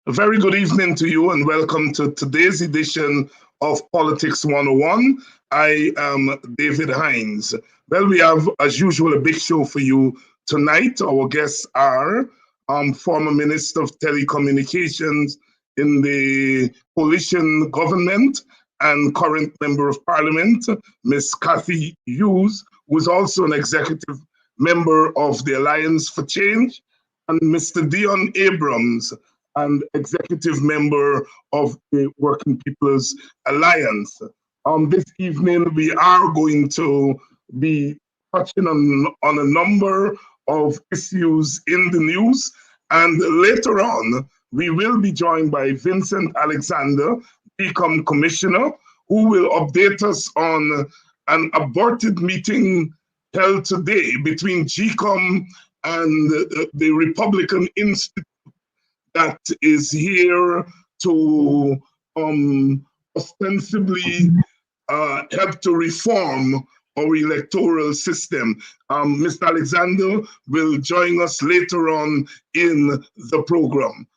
A very good evening to you and welcome to today's edition of Politics 101. I am David Hjghes. Well, we have, as usual, a big show for you tonight. Our guests are former Minister of Telecommunications in the coalition government and current Member of Parliament, Ms. Cathy Hjghes, who is also an executive member of the Alliance for Change, and Mr. Deon Abrams, and executive member of the Working People's Alliance. This evening, we are going to be touching on a number of issues in the news. And later on, we will be joined by Vincent Alexander, DCOM Commissioner, who will update us on an aborted meeting held today between GCOM and the Republican Institute that is here to ostensibly help to reform our electoral system. Mr. Alexander will join us later on in the program.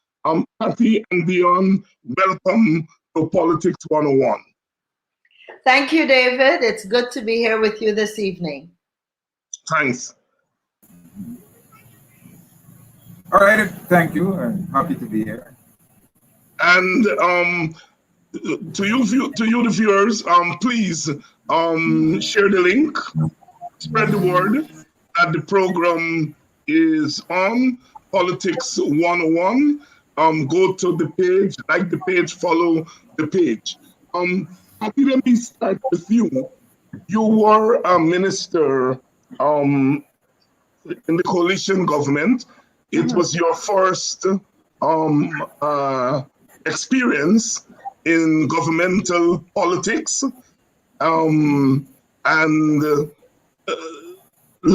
Cathy and Deon, welcome to Politics 101. Thank you, David. It's good to be here with you this evening. Thanks. All right, thank you. I'm happy to be here. And to you, the viewers, please share the link, spread the word that the program is on Politics 101. Go to the page, like the page, follow the page. Cathy, let me start with you. You were a minister in the coalition government. It was your first experience in governmental politics. Let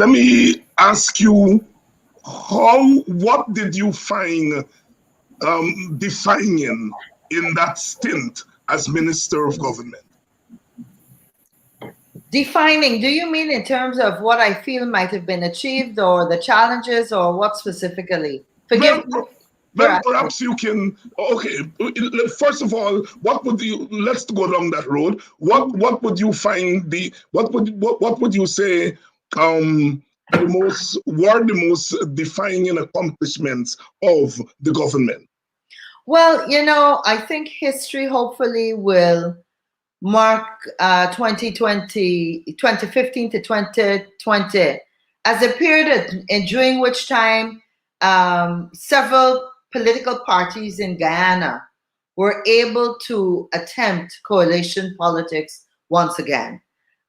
me ask you, what did you find defining in that stint as Minister of Government? Defining, do you mean in terms of what I feel might have been achieved or the challenges or what specifically? Forgive me. Well, perhaps you can, okay, first of all, what would you, let's go down that road. What would you find what would you say were the most defining accomplishments of the government? Well, you know, I think history hopefully will mark 2015 to 2020 as a period during which time several political parties in Guyana were able to attempt coalition politics once again.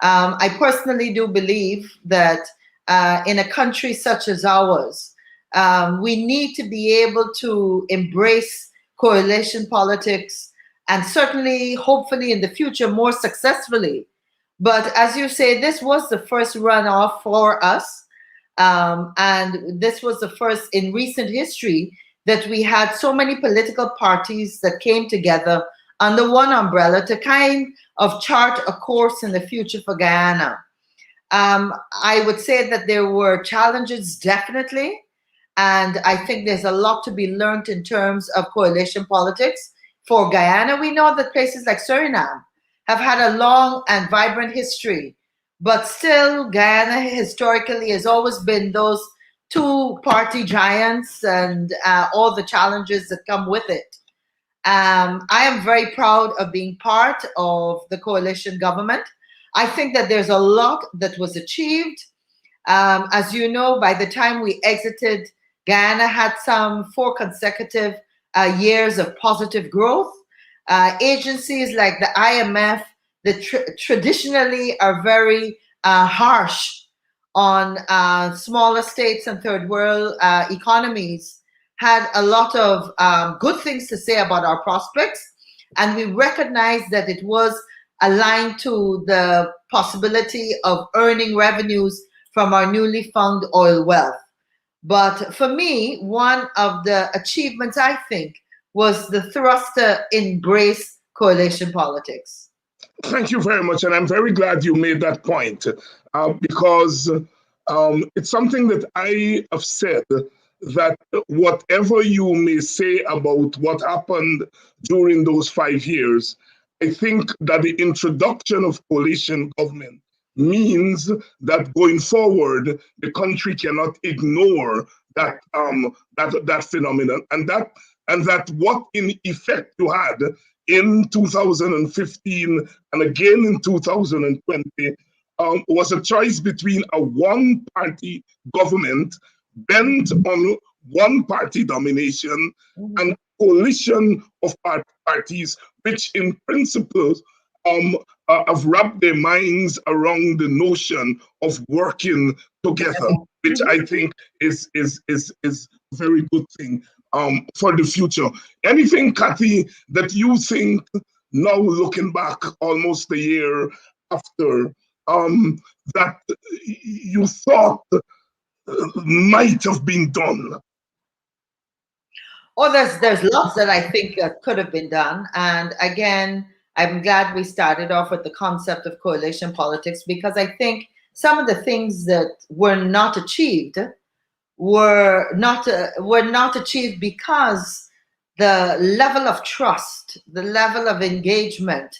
I personally do believe that in a country such as ours, we need to be able to embrace coalition politics, and certainly, hopefully in the future, more successfully. But as you say, this was the first runoff for us. And this was the first in recent history that we had so many political parties that came together under one umbrella to kind of chart a course in the future for Guyana. I would say that there were challenges, definitely. And I think there's a lot to be learned in terms of coalition politics. For Guyana, we know that places like Suriname have had a long and vibrant history, but still Guyana historically has always been those two-party giants and all the challenges that come with it. I am very proud of being part of the coalition government. I think that there's a lot that was achieved. As you know, by the time we exited, Guyana had some 4 consecutive years of positive growth. Agencies like the IMF that traditionally are very harsh on smaller states and third world economies had a lot of good things to say about our prospects. And we recognized that it was aligned to the possibility of earning revenues from our newly found oil wealth. But for me, one of the achievements, I think, was the thrust to embrace coalition politics. Thank you very much. And I'm very glad you made that point because it's something that I have said that whatever you may say about what happened during those 5 years, I think that the introduction of coalition government means that going forward, the country cannot ignore that phenomenon, and that what in effect you had in 2015 and again in 2020 was a choice between a one-party government bent on one-party domination and coalition of parties, which in principle have wrapped their minds around the notion of working together, which I think is a very good thing for the future. Anything, Cathy, that you think now looking back almost a year after that you thought might have been done? Oh, there's lots that I think could have been done. And again, I'm glad we started off with the concept of coalition politics, because I think some of the things that were not achieved were not achieved because the level of trust, the level of engagement,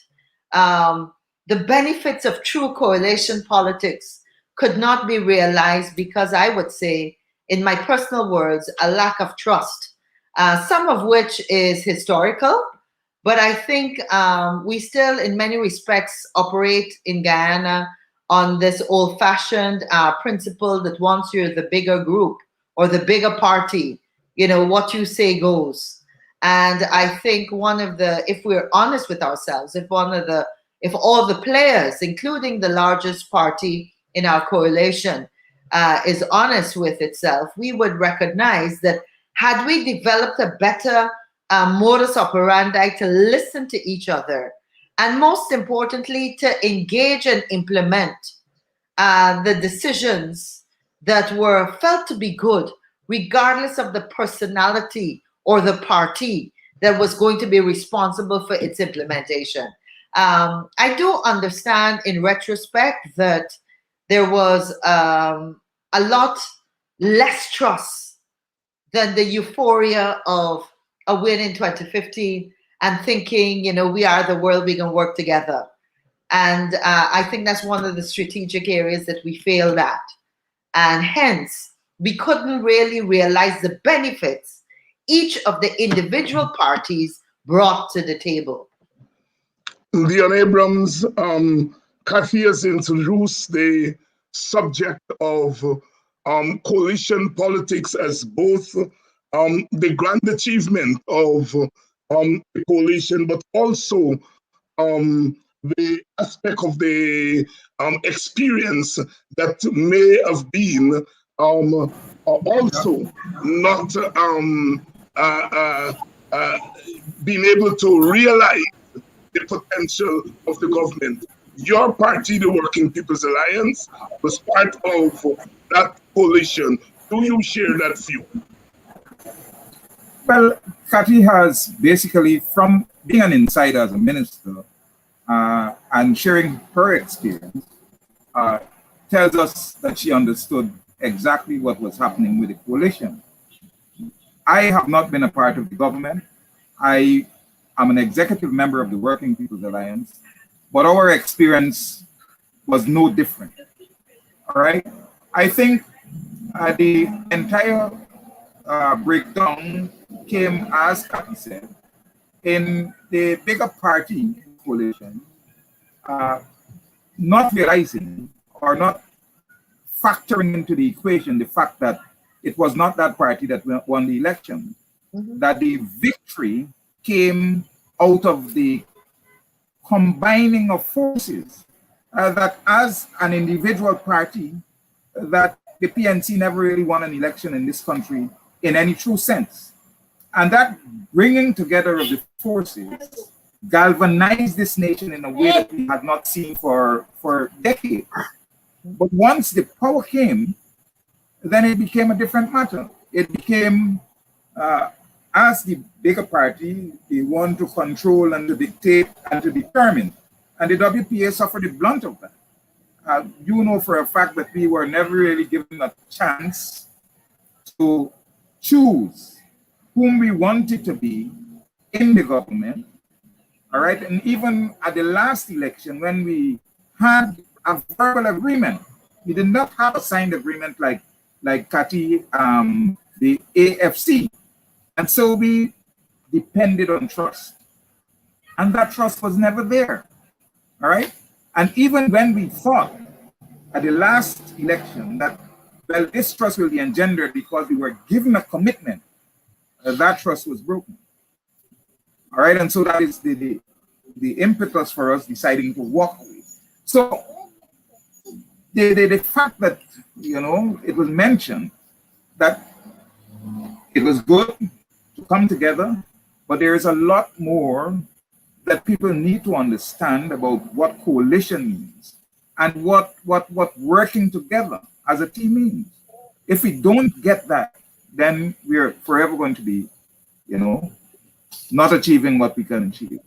the benefits of true coalition politics could not be realized because, I would say, in my personal words, a lack of trust, some of which is historical. But I think we still, in many respects, operate in Guyana on this old-fashioned principle that once you're the bigger group or the bigger party, what you say goes. And I think if we're honest with ourselves, if all the players, including the largest party in our coalition, is honest with itself, we would recognize that had we developed a better modus operandi to listen to each other, and most importantly, to engage and implement the decisions that were felt to be good, regardless of the personality or the party that was going to be responsible for its implementation. I do understand in retrospect that there was a lot less trust than the euphoria of a win in 2015 and thinking, we are the world, we can work together. And I think that's one of the strategic areas that we failed at. And hence, we couldn't really realize the benefits each of the individual parties brought to the table. Deon Abrams, Cathy has introduced the subject of coalition politics as both the grand achievement of the coalition, but also the aspect of the experience that may have been also not being able to realize the potential of the government. Your party, the Working People's Alliance, was part of that coalition. Do you share that view? Well, Cathy has basically, from being an insider as a minister and sharing her experience, tells us that she understood exactly what was happening with the coalition. I have not been a part of the government. I am an executive member of the Working People's Alliance, but our experience was no different. All right. I think the entire breakdown came, as Cathy said, in the bigger party coalition, not realizing or not factoring into the equation the fact that it was not that party that won the election, that the victory came out of the combining of forces, that as an individual party, that the PNC never really won an election in this country in any true sense. And that bringing together of the forces galvanized this nation in a way that we had not seen for decades. But once the power came, then it became a different matter. It became, as the bigger party, they want to control and to dictate and to determine. And the WPA suffered the blunt of that. You know for a fact that we were never really given a chance to choose whom we wanted to be in the government, all right? And even at the last election, when we had a verbal agreement, we did not have a signed agreement like Cathy, the AFC. And so we depended on trust. And that trust was never there, all right? And even when we thought at the last election that, well, this trust will be engendered because we were given a commitment, that trust was broken. All right, and so that is the impetus for us deciding to walk away. So the fact that, you know, it was mentioned that it was good to come together, but there is a lot more that people need to understand about what coalition means and what working together as a team means. If we don't get that, then we're forever going to be, you know, not achieving what we can achieve.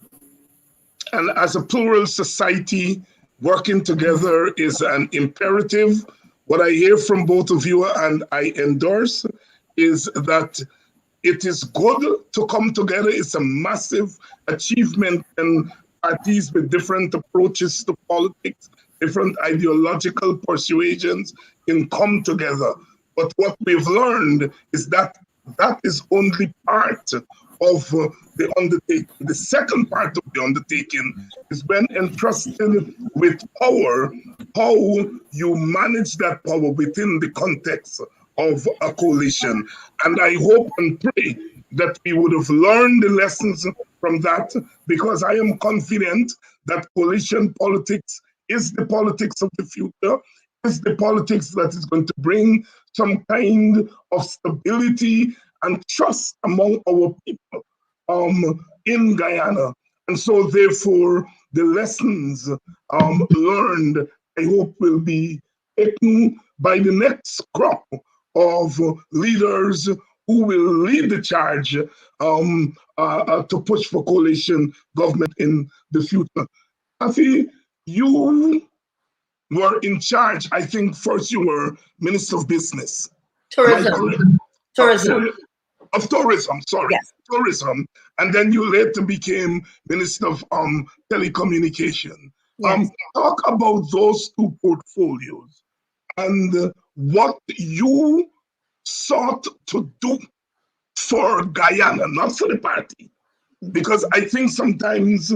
And as a plural society, working together is an imperative. What I hear from both of you, and I endorse, is that it is good to come together. It's a massive achievement, and parties with different approaches to politics, different ideological persuasions can come together. But what we've learned is that that is only part of the undertaking. The second part of the undertaking is when entrusted with power, how you manage that power within the context of a coalition. And I hope and pray that we would have learned the lessons from that, because I am confident that coalition politics is the politics of the future, is the politics that is going to bring some kind of stability and trust among our people in Guyana. And so therefore, the lessons learned, I hope, will be taken by the next crop of leaders who will lead the charge to push for coalition government in the future. Cathy, you were in charge. I think first you were Minister of Business. Tourism. Of tourism, sorry. Yes. Tourism. And then you later became Minister of Telecommunication. Yes. Talk about those two portfolios and what you sought to do for Guyana, not for the party. Because I think sometimes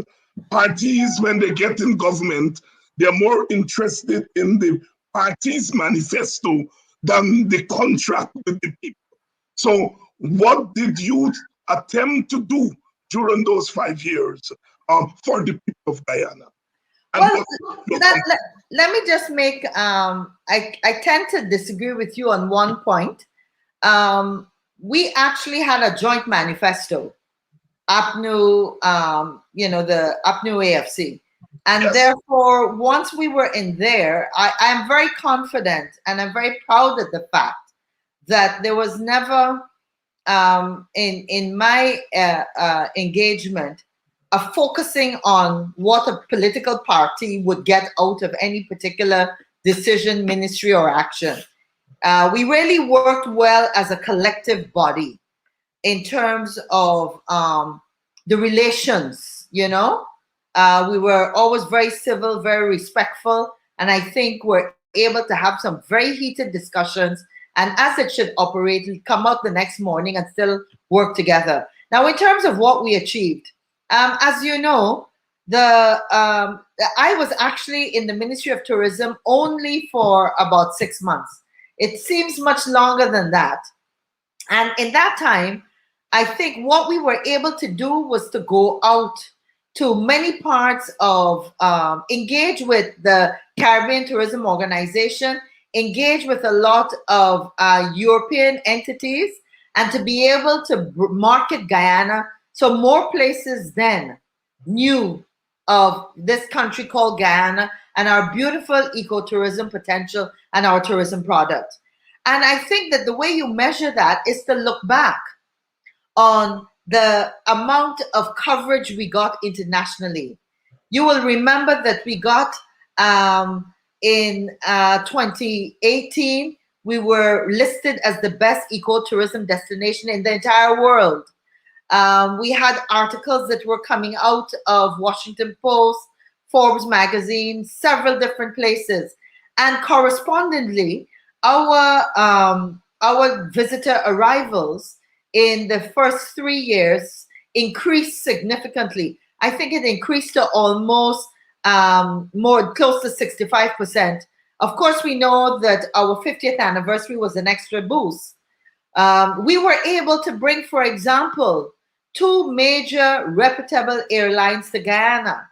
parties, when they get in government, they're more interested in the party's manifesto than the contract with the people. So what did you attempt to do during those 5 years for the people of Guyana? And well, let me just make, I tend to disagree with you on one point. We actually had a joint manifesto, APNU, you know, the APNU AFC. And yes. Therefore, once we were in there, I am very confident and I'm very proud of the fact that there was never, in my engagement, a focusing on what a political party would get out of any particular decision, ministry, or action. We really worked well as a collective body in terms of the relations, you know. We were always very civil, very respectful, and I think we're able to have some very heated discussions, and as it should operate, we come out the next morning and still work together. Now, in terms of what we achieved, as you know, I was actually in the Ministry of Tourism only for about 6 months. It seems much longer than that. And in that time, I think what we were able to do was to go out to many parts of, engage with the Caribbean Tourism Organization, engage with a lot of European entities, and to be able to market Guyana. So more places then knew of this country called Guyana and our beautiful ecotourism potential and our tourism product. And I think that the way you measure that is to look back on the amount of coverage we got internationally. You will remember that we got, in 2018, We were listed as the best ecotourism destination in the entire world. We had articles that were coming out of Washington Post, Forbes magazine, several different places. And correspondingly, our visitor arrivals in the first 3 years increased significantly. I think it increased to almost more close to 65%. Of course, we know that our 50th anniversary was an extra boost. We were able to bring, for example, 2 major reputable airlines to Guyana.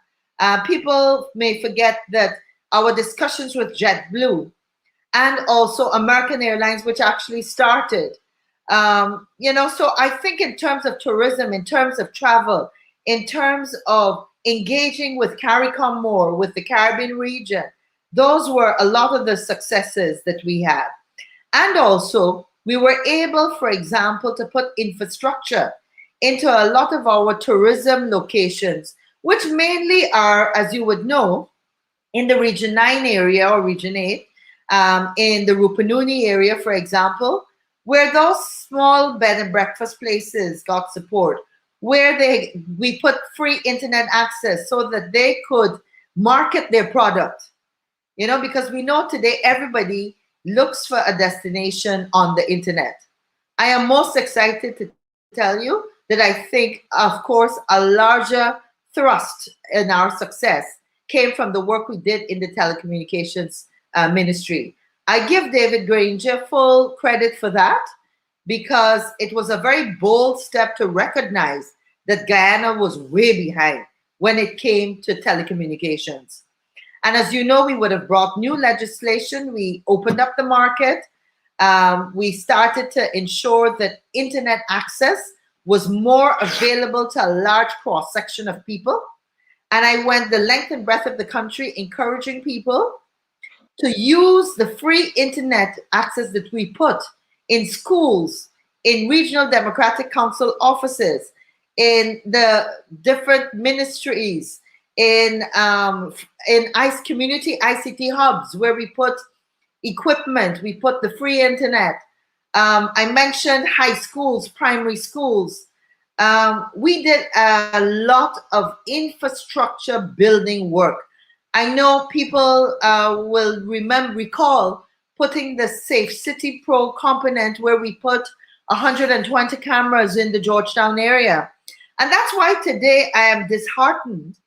People may forget that our discussions with JetBlue and also American Airlines, which actually started, so I think in terms of tourism, in terms of travel, in terms of engaging with CARICOM more, with the Caribbean region, those were a lot of the successes that we had. And also, we were able, for example, to put infrastructure into a lot of our tourism locations, which mainly are, as you would know, in the Region 9 area or Region 8, in the Rupununi area, for example, where those small bed and breakfast places got support, where we put free internet access so that they could market their product. Because we know today everybody looks for a destination on the internet. I am most excited to tell you that I think, of course, a larger thrust in our success came from the work we did in the telecommunications ministry. I give David Granger full credit for that, because it was a very bold step to recognize that Guyana was way behind when it came to telecommunications. And as you know, we would have brought new legislation. We opened up the market. We started to ensure that internet access was more available to a large cross-section of people. And I went the length and breadth of the country encouraging people to use the free internet access that we put in schools, in regional democratic council offices, in the different ministries, in ICE community ICT hubs, where we put equipment, we put the free internet. I mentioned high schools, primary schools. We did a lot of infrastructure building work. I know people will recall putting the Safe City Pro component, where we put 120 cameras in the Georgetown area. And that's why today I am disheartened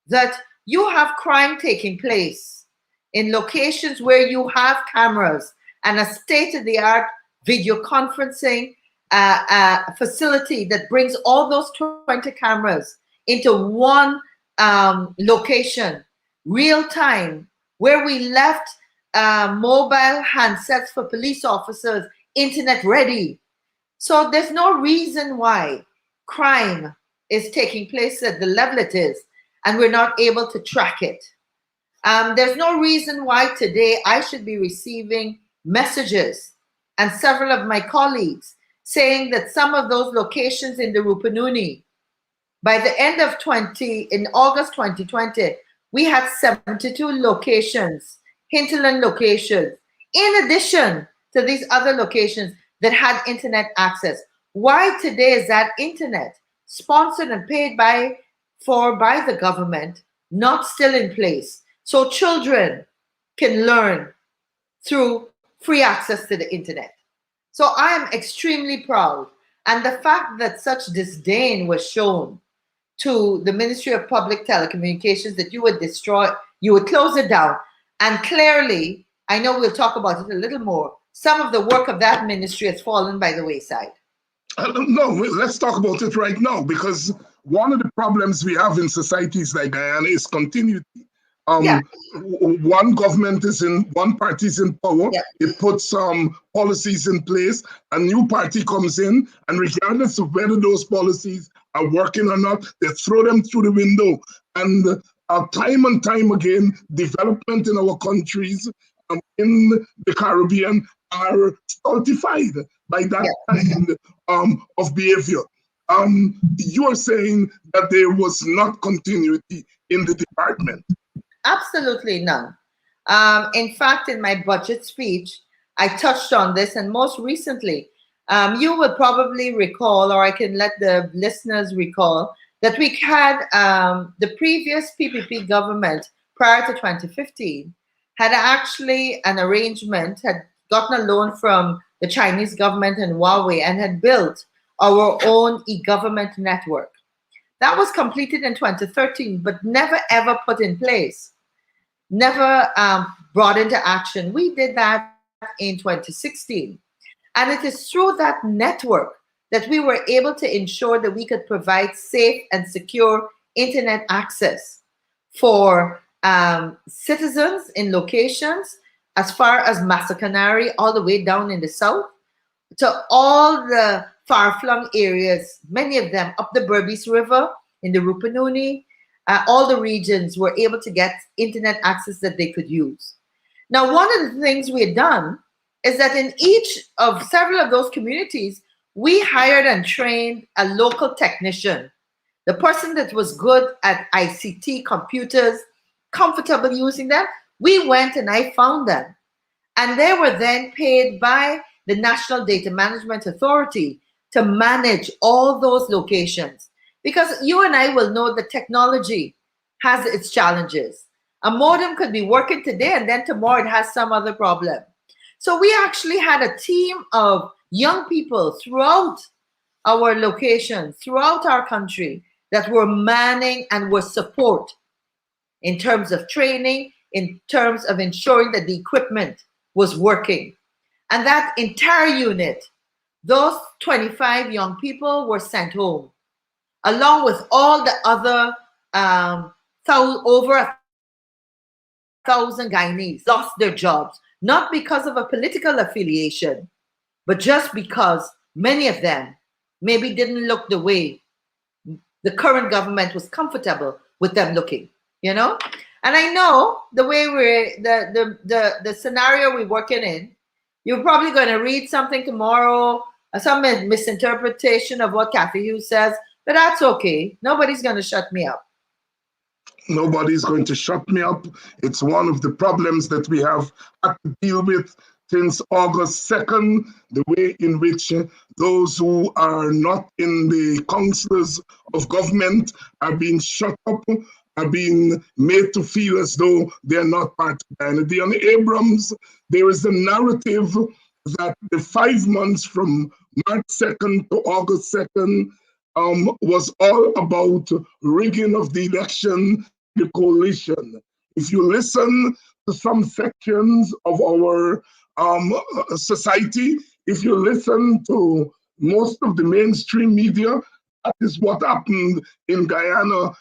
that you have crime taking place in locations where you have cameras and a state-of-the-art video conferencing facility that brings all those 20 cameras into one location, real time, where we left mobile handsets for police officers internet ready. So there's no reason why crime is taking place at the level it is, and we're not able to track it. There's no reason why today I should be receiving messages, and several of my colleagues, saying that some of those locations in the Rupununi, by the end of in August 2020, we had 72 locations, hinterland locations, in addition to these other locations that had internet access. Why today is that internet, sponsored and paid for by the government, not still in place, so children can learn through free access to the internet? So I am extremely proud. And the fact that such disdain was shown to the Ministry of Public Telecommunications, that you would destroy, you would close it down. And clearly, I know we'll talk about it a little more, some of the work of that ministry has fallen by the wayside. No, let's talk about it right now, because one of the problems we have in societies like Guyana is continuity. One government one party is in power, it puts some policies in place, a new party comes in, and regardless of whether those policies are working or not, they throw them through the window. And time and time again, development in our countries, in the Caribbean, are stultified by that kind of behavior. You are saying that there was not continuity in the department. Absolutely none. In fact, in my budget speech, I touched on this, and most recently, you would probably recall, or I can let the listeners recall, that we had the previous PPP government prior to 2015 had actually an arrangement, had gotten a loan from the Chinese government and Huawei, and had built our own e-government network. That was completed in 2013, but never ever put in place, never brought into action. We did that in 2016. And it is through that network that we were able to ensure that we could provide safe and secure internet access for citizens in locations as far as Masakanari, all the way down in the south, to all the far-flung areas, many of them up the Berbice River, in the Rupununi, all the regions were able to get internet access that they could use. Now, one of the things we had done is that in each of several of those communities, we hired and trained a local technician, the person that was good at ICT, computers, comfortable using them. We went and I found them. And they were then paid by the National Data Management Authority to manage all those locations. Because you and I will know that technology has its challenges. A modem could be working today and then tomorrow it has some other problem. So we actually had a team of young people throughout our locations, throughout our country, that were manning and were support in terms of training, in terms of ensuring that the equipment was working. And that entire unit, those 25 young people were sent home, along with all the other over 1,000 Guyanese lost their jobs, not because of a political affiliation, but just because many of them maybe didn't look the way the current government was comfortable with them looking, you know? And I know the way the scenario we're working in, you're probably going to read something tomorrow, some misinterpretation of what Cathy Hjghes says, but that's okay. Nobody's going to shut me up. Nobody's going to shut me up. It's one of the problems that we have had to deal with since August 2nd, the way in which those who are not in the councils of government are being shut up, are being made to feel as though they're not part of it. Deon Abrams, there is a narrative that the 5 months from March 2nd to August 2nd was all about rigging of the election, the coalition. If you listen to some sections of our society, if you listen to most of the mainstream media, that is what happened in Guyana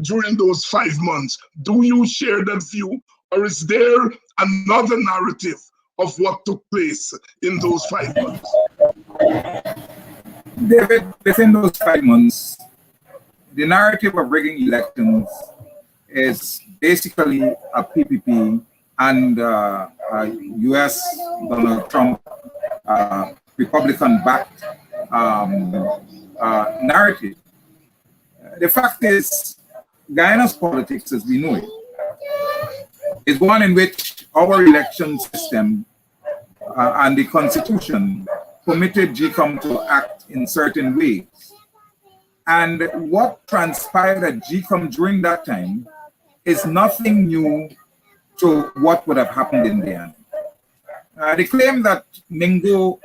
during those 5 months. Do you share that view, or is there another narrative of what took place in those 5 months? David, within those 5 months, the narrative of rigging elections is basically a PPP and US Donald Trump Republican-backed narrative. The fact is, Guyana's politics, as we know it, is one in which our election system and the Constitution permitted GCOM to act in certain ways. And what transpired at GCOM during that time is nothing new to what would have happened in Deon. The claim that Mingo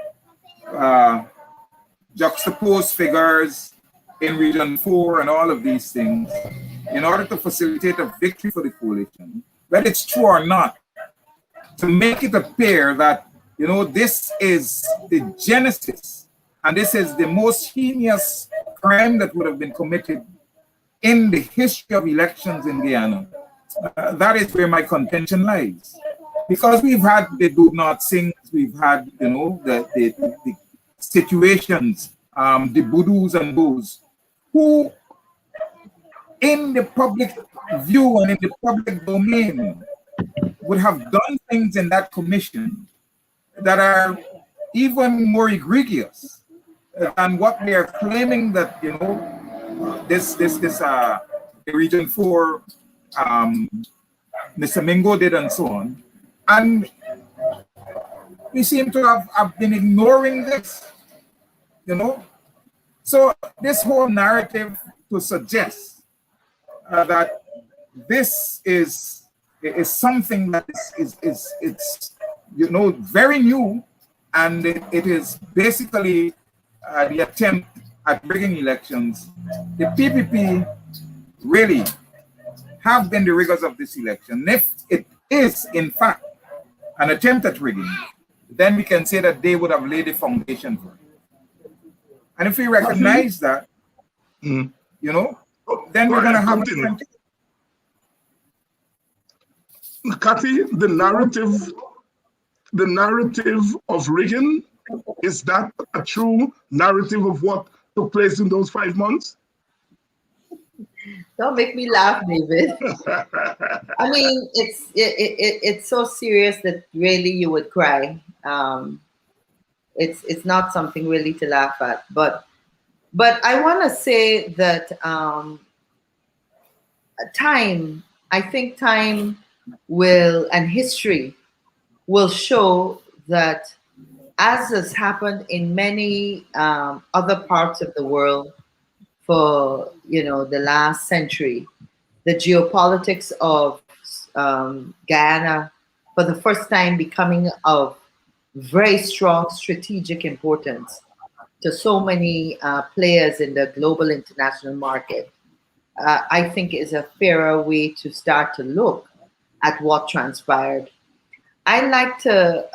juxtaposed figures in Region 4 and all of these things in order to facilitate a victory for the coalition, whether it's true or not, to make it appear that, you know, this is the genesis and this is the most heinous crime that would have been committed in the history of elections in Guyana. That is where my contention lies. Because we've had the do not sings, we've had, you know, the situations, the boodoos and those who in the public view and in the public domain would have done things in that commission that are even more egregious than what they are claiming that, you know, this Region 4, Mr. Mingo did and so on. And we seem to have been ignoring this, you know. So this whole narrative to suggest that this is something that is it's very new, and it is basically the attempt at rigging elections. The PPP really have been the riggers of this election. If it is in fact an attempt at rigging, then we can say that they would have laid the foundation for it. And if we recognize that, then we're going to have Cathy, the narrative of rigging, is that a true narrative of what took place in those 5 months? Don't make me laugh, David. I mean, it's so serious that really you would cry. It's not something really to laugh at. But I want to say that I think time will, and history will show that, as has happened in many other parts of the world for the last century, the geopolitics of Guyana, for the first time, becoming of very strong strategic importance to so many players in the global international market, I think is a fairer way to start to look at what transpired. I like to,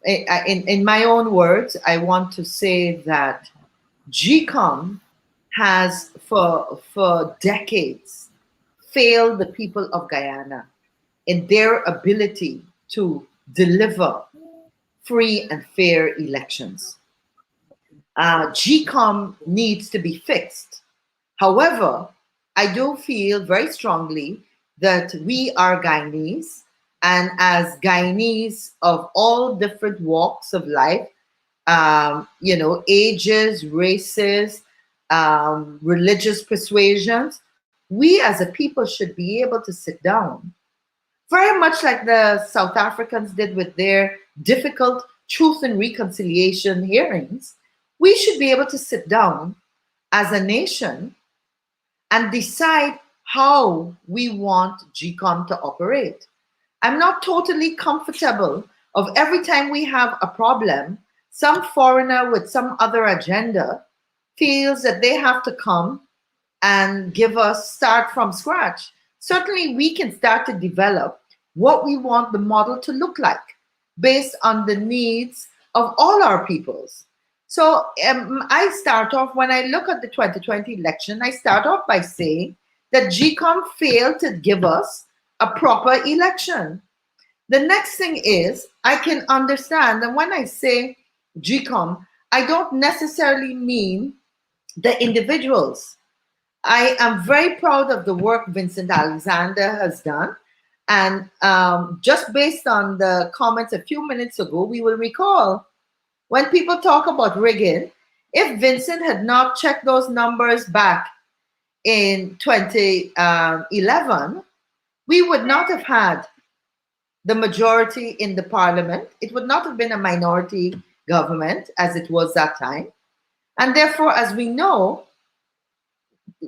in my own words, I want to say that GCOM has for decades failed the people of Guyana in their ability to deliver free and fair elections. GCOM needs to be fixed. However, I do feel very strongly that we are Guyanese, and as Guyanese of all different walks of life, ages, races, religious persuasions, we as a people should be able to sit down, very much like the South Africans did with their difficult truth and reconciliation hearings. We should be able to sit down as a nation and decide how we want GCOM to operate. I'm not totally comfortable of every time we have a problem, some foreigner with some other agenda feels that they have to come and start from scratch. Certainly we can start to develop what we want the model to look like based on the needs of all our peoples. So I start off, when I look at the 2020 election, I start off by saying that GCOM failed to give us a proper election. The next thing is, I can understand, and when I say GCOM, I don't necessarily mean the individuals. I am very proud of the work Vincent Alexander has done. And just based on the comments a few minutes ago, we will recall when people talk about rigging, if Vincent had not checked those numbers back in 2011, we would not have had the majority in the parliament. It would not have been a minority government as it was that time. And therefore, as we know,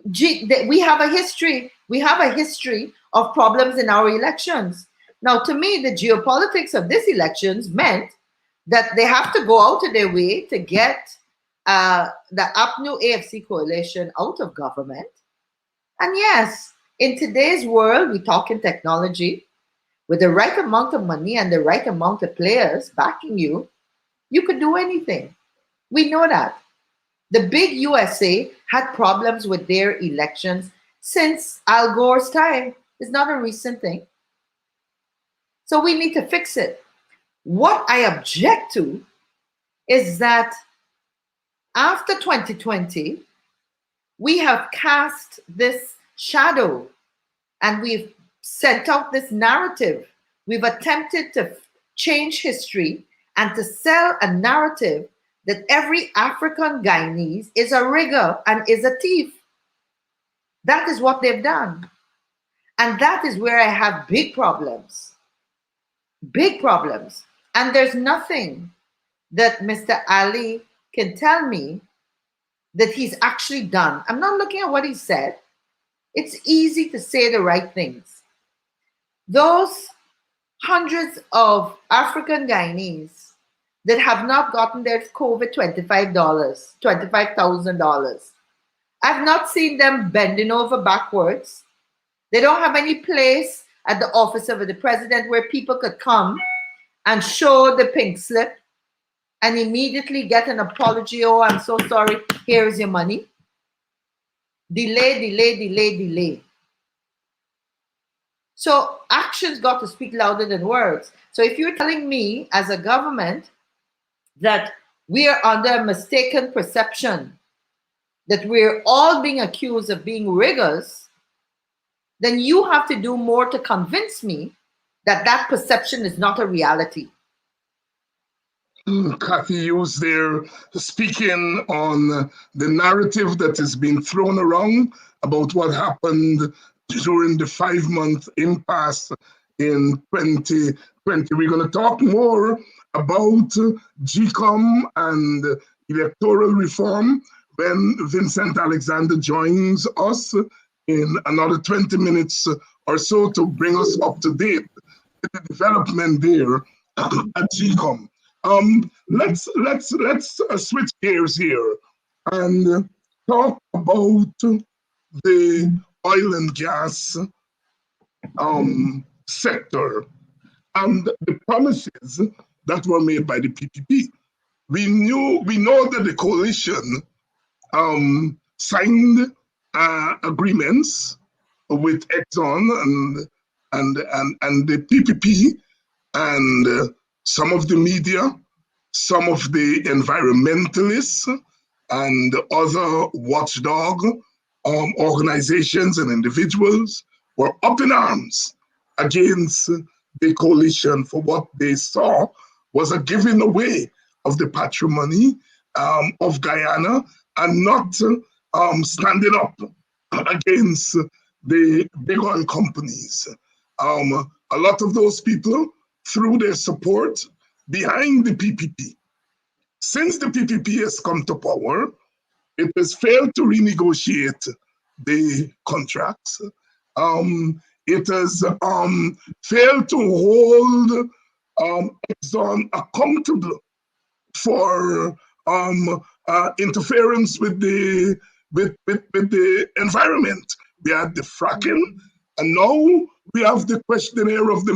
we have a history of problems in our elections. Now, to me, the geopolitics of these elections meant that they have to go out of their way to get the APNU AFC coalition out of government. And yes, in today's world, we talk in technology, with the right amount of money and the right amount of players backing you, you could do anything. We know that. The big USA had problems with their elections since Al Gore's time. It's not a recent thing. So we need to fix it. What I object to is that after 2020, we have cast this shadow and we've sent out this narrative. We've attempted to change history and to sell a narrative that every African Guyanese is a rigger and is a thief. That is what they've done. And that is where I have big problems. Big problems. And there's nothing that Mr. Ali can tell me that he's actually done. I'm not looking at what he said. It's easy to say the right things. Those hundreds of African Guyanese that have not gotten their COVID $25,000. I've not seen them bending over backwards. They don't have any place at the office of the president where people could come and show the pink slip and immediately get an apology. Oh, I'm so sorry. Here's your money. Delay. So actions got to speak louder than words. So if you're telling me as a government that we are under a mistaken perception, that we're all being accused of being riggers, then you have to do more to convince me that that perception is not a reality. Cathy Hjghes there speaking on the narrative that is being thrown around about what happened during the 5-month impasse in 2020. We're going to talk more about GCOM and electoral reform when Vincent Alexander joins us in another 20 minutes or so to bring us up to date with the development there at GCOM. Let's switch gears here and talk about the oil and gas sector and the promises that were made by the PPP. We know that the coalition signed agreements with Exxon and the PPP and some of the media, some of the environmentalists and other watchdog organizations and individuals were up in arms against the coalition for what they saw was a giving away of the patrimony of Guyana and not standing up against the big oil companies. A lot of those people threw their support behind the PPP. Since the PPP has come to power, it has failed to renegotiate the contracts. It has failed to hold Exxon accountable for interference with the environment. We had the fracking, and now we have the questionnaire of the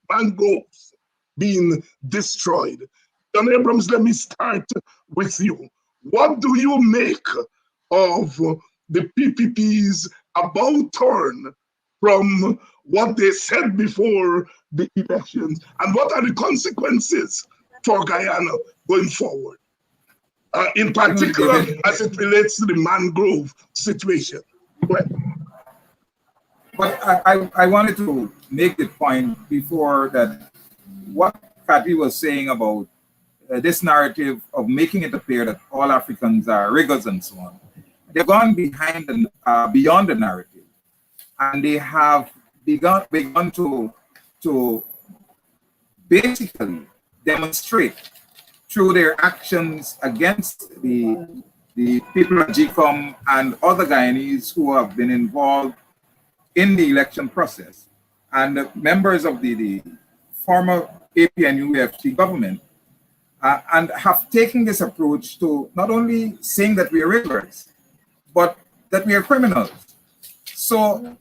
mangroves being destroyed. John Abrams, let me start with you. What do you make of the PPP's about turn from what they said before the elections, and what are the consequences for Guyana going forward, in particular as it relates to the mangrove situation? But I wanted to make the point before that what Cathy was saying about this narrative of making it appear that all Africans are riggers and so on. They've gone behind beyond the narrative, and they have begun to basically demonstrate through their actions against the people of GCOM and other Guyanese who have been involved in the election process, and members of the former APNUFT government, and have taken this approach to not only saying that we are riggers, but that we are criminals. So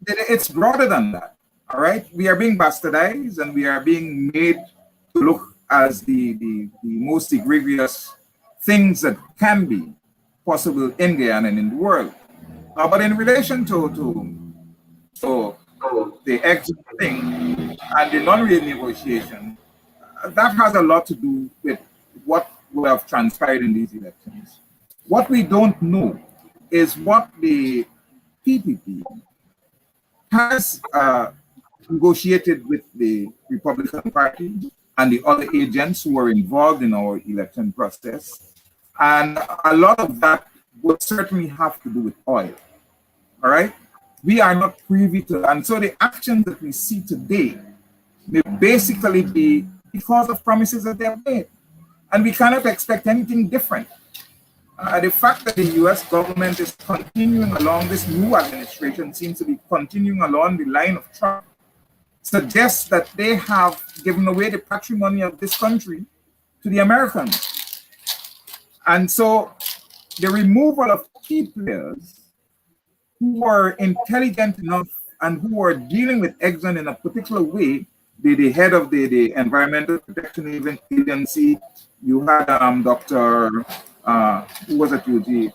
it's broader than that, all right? We are being bastardized and we are being made to look as the most egregious things that can be possible in Guyana and in the world. But in relation to the exit thing and the non-renegotiation, that has a lot to do with what would have transpired in these elections. What we don't know is what the PPP has negotiated with the Republican Party and the other agents who were involved in our election process. And a lot of that would certainly have to do with oil, all right? We are not privy to, and so the actions that we see today may basically be because of promises that they have made. And we cannot expect anything different. The fact that the US government is continuing along, this new administration seems to be continuing along the line of Trump, suggests that they have given away the patrimony of this country to the Americans. And so the removal of key players who were intelligent enough and who were dealing with Exxon in a particular way, the head of the Environmental Protection Agency, you had Dr. Who was at UG?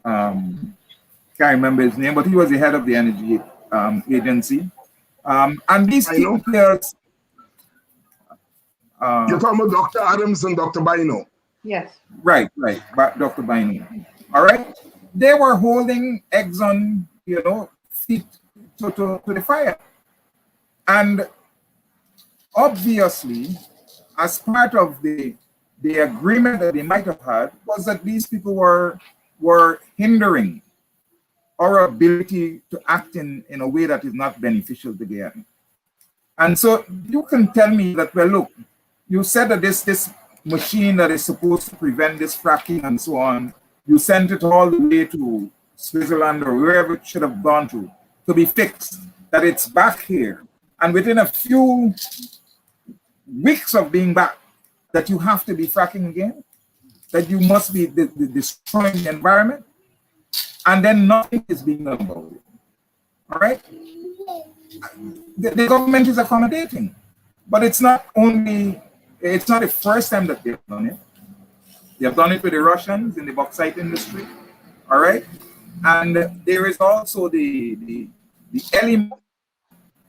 Can't remember his name, but he was the head of the energy agency. And these key players. You're talking about Dr. Abrams and Dr. Bino. Yes. Right, Dr. Bino. All right. They were holding Exxon, feet to the fire. And obviously, as part of the agreement that they might have had, was that these people were hindering our ability to act in a way that is not beneficial to the end. And so you can tell me that, well, look, you said that this machine that is supposed to prevent this fracking and so on, you sent it all the way to Switzerland or wherever it should have gone to be fixed, that it's back here. And within a few weeks of being back, that you have to be fracking again, that you must be destroying the environment, and then nothing is being done about it. All right? The government is accommodating, but it's not the first time that they've done it. They have done it with the Russians in the bauxite industry, all right? And there is also the elements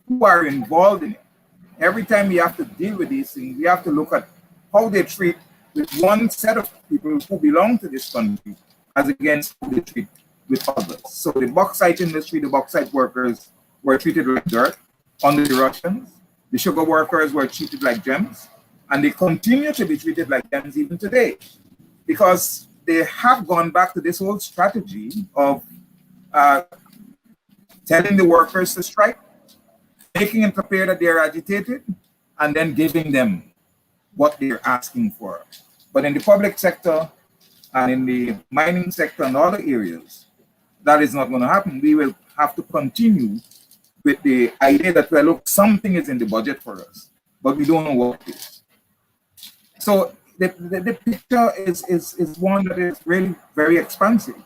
who are involved in it. Every time we have to deal with these things, we have to look at how they treat with one set of people who belong to this country as against how they treat with others. So the bauxite industry, the bauxite workers were treated like dirt under the Russians. The sugar workers were treated like gems, and they continue to be treated like gems even today, because they have gone back to this whole strategy of telling the workers to strike, making it appear that they're agitated, and then giving them what they're asking for. But in the public sector and in the mining sector and other areas, that is not going to happen. We will have to continue with the idea that, well, look, something is in the budget for us, but we don't know what it is. So the picture is one that is really very expansive.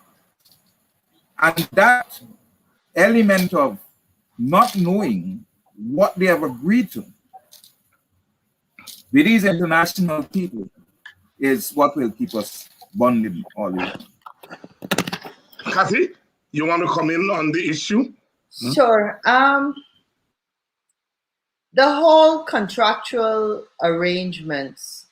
And that element of not knowing what they have agreed to with these international people is what will keep us bonded all the time. Cathy, you want to come in on the issue? Sure. The whole contractual arrangements,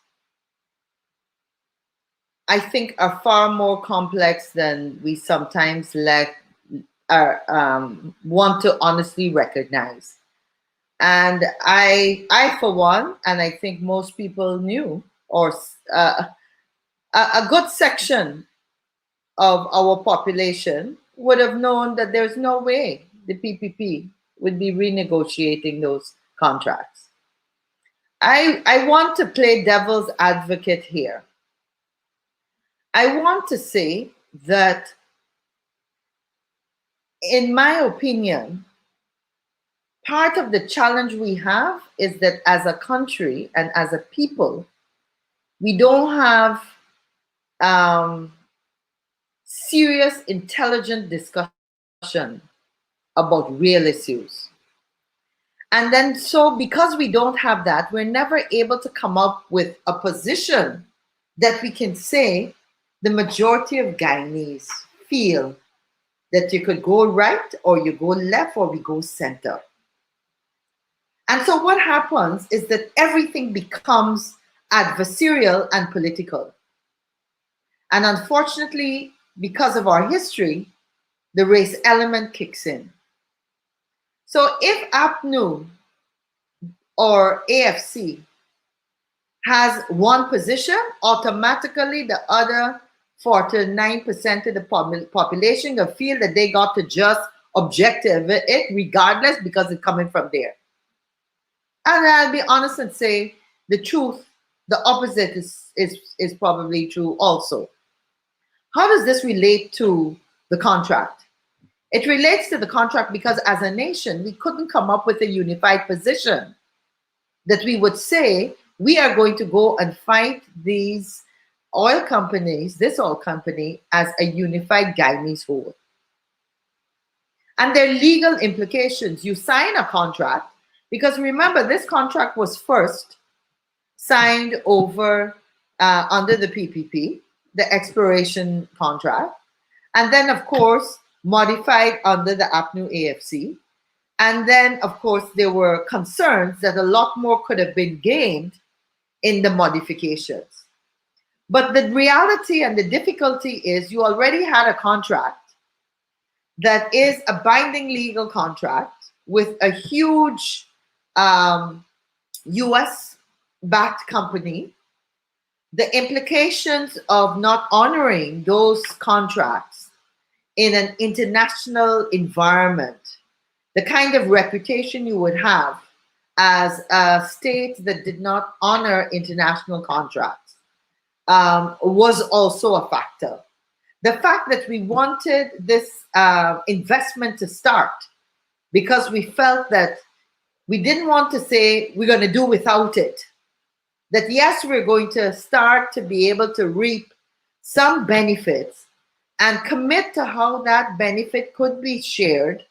I think, are far more complex than we sometimes want to honestly recognize. And I, for one, and I think most people knew, or a good section of our population would have known that there's no way the PPP would be renegotiating those contracts. I want to play devil's advocate here. I want to say that, in my opinion, part of the challenge we have is that as a country and as a people, we don't have serious, intelligent discussion about real issues. And then, so because we don't have that, we're never able to come up with a position that we can say the majority of Guyanese feel that you could go right or you go left or we go center. And so what happens is that everything becomes adversarial and political. And unfortunately, because of our history, the race element kicks in. So if APNU or AFC has one position, automatically the other 49% of the population will feel that they got to just objective it regardless, because it's coming from there. And I'll be honest and say, the truth, the opposite is probably true also. How does this relate to the contract? It relates to the contract because as a nation, we couldn't come up with a unified position that we would say, we are going to go and fight these oil companies, this oil company, as a unified Guyanese whole. And there are legal implications. You sign a contract, because remember, this contract was first signed over under the PPP, the exploration contract, and then, of course, modified under the APNU AFC. And then, of course, there were concerns that a lot more could have been gained in the modifications. But the reality and the difficulty is you already had a contract that is a binding legal contract with a huge US-backed company. The implications of not honoring those contracts in an international environment, the kind of reputation you would have as a state that did not honor international contracts, was also a factor. The fact that we wanted this investment to start because we felt that we didn't want to say we're going to do without it. That yes, we're going to start to be able to reap some benefits and commit to how that benefit could be shared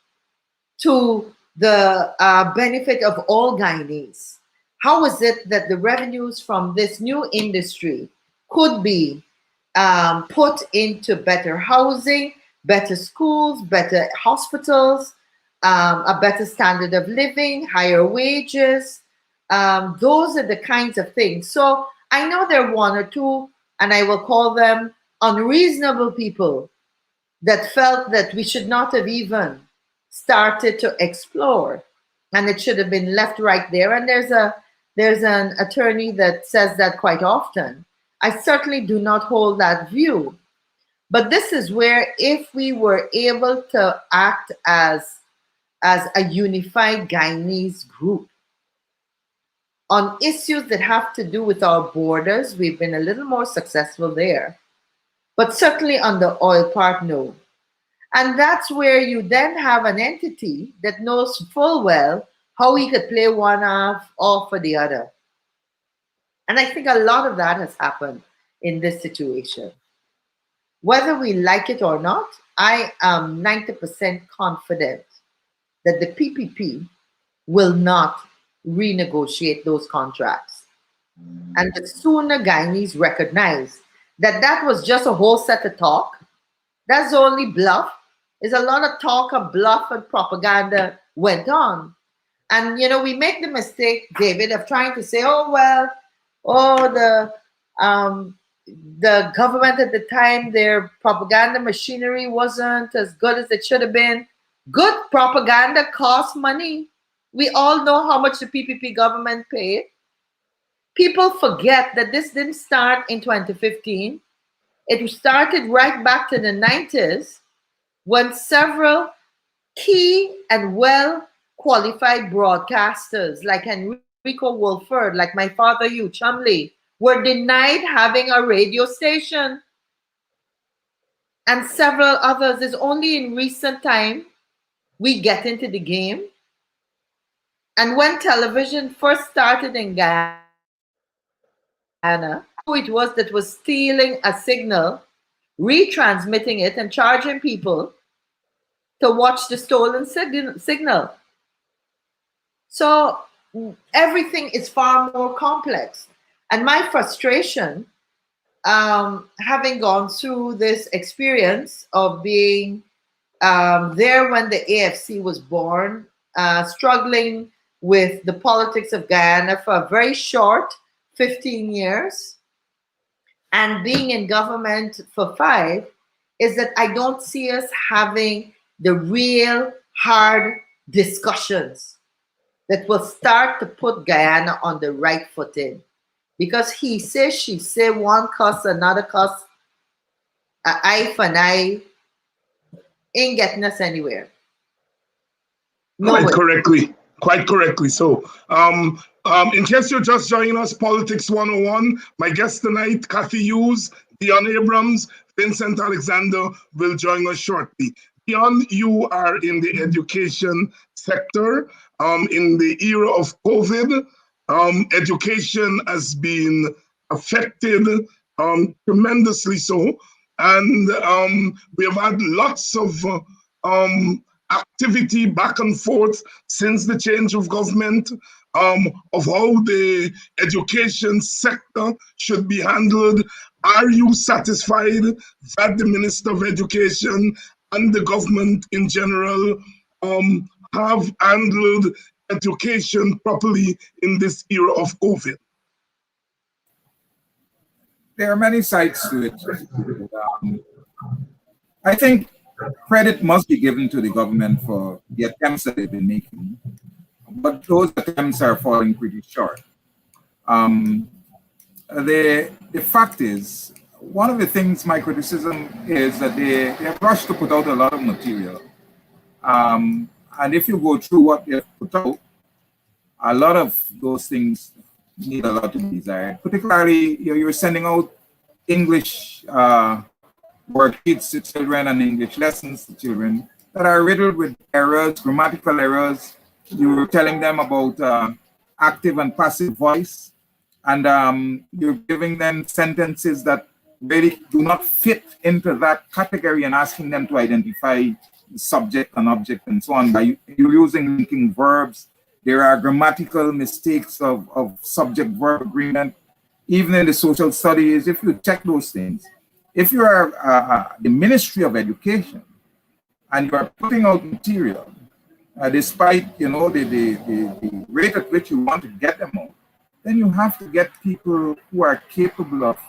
to the benefit of all Guyanese. How is it that the revenues from this new industry could be put into better housing, better schools, better hospitals, a better standard of living, higher wages? Those are the kinds of things. So I know there are one or two, and I will call them unreasonable people that felt that we should not have even started to explore, and it should have been left right there. And there's an attorney that says that quite often. I certainly do not hold that view. But this is where, if we were able to act as a unified Guyanese group on issues that have to do with our borders, we've been a little more successful there. But certainly on the oil part, no. And that's where you then have an entity that knows full well how he could play one off for the other. And I think a lot of that has happened in this situation. Whether we like it or not, I am 90% confident that the PPP will not renegotiate those contracts. And the sooner Guyanese recognize that that was just a whole set of talk, that's only bluff. There's a lot of talk of bluff and propaganda went on. And, you know, we make the mistake, David, of trying to say, oh, well, the government at the time, their propaganda machinery wasn't as good as it should have been. Good propaganda costs money. We all know how much the PPP government paid. People forget that this didn't start in 2015. It started right back to the 90s, when several key and well-qualified broadcasters like Enrico Wolford, like my father Hugh Chumley, were denied having a radio station. And several others. It's only in recent time we get into the game. And when television first started in Guyana, who it was that was stealing a signal, retransmitting it, and charging people to watch the stolen signal. So everything is far more complex. And my frustration, having gone through this experience of being there when the AFC was born, struggling with the politics of Guyana for a very short 15 years, and being in government for 5, is that I don't see us having the real hard discussions that will start to put Guyana on the right footing. Because he say, she say, one cuss, another cuss, an eye for an eye, ain't getting us anywhere. Quite correctly. Quite correctly so. In case you're just joining us, Politics 101, my guest tonight, Cathy Hjghes, Deon Abrams, Vincent Alexander will join us shortly. Deon, you are in the education sector. In the era of COVID, education has been affected tremendously so. And we have had lots of activity back and forth since the change of government of how the education sector should be handled. Are you satisfied that the Minister of Education and the government in general have handled education properly in this era of COVID? There are many sides to it. I think credit must be given to the government for the attempts that they've been making, but those attempts are falling pretty short. The fact is, one of the things, my criticism is that they have rushed to put out a lot of material. And if you go through what they've put out, a lot of those things need a lot to be desired. Particularly, you're sending out English worksheets to children and English lessons to children that are riddled with errors, grammatical errors. You were telling them about active and passive voice, and you're giving them sentences that really do not fit into that category and asking them to identify the subject and object and so on. You're using linking verbs. There are grammatical mistakes of subject-verb agreement. Even in the social studies, if you check those things, if you are the Ministry of Education and you are putting out material, despite the rate at which you want to get them out, then you have to get people who are capable of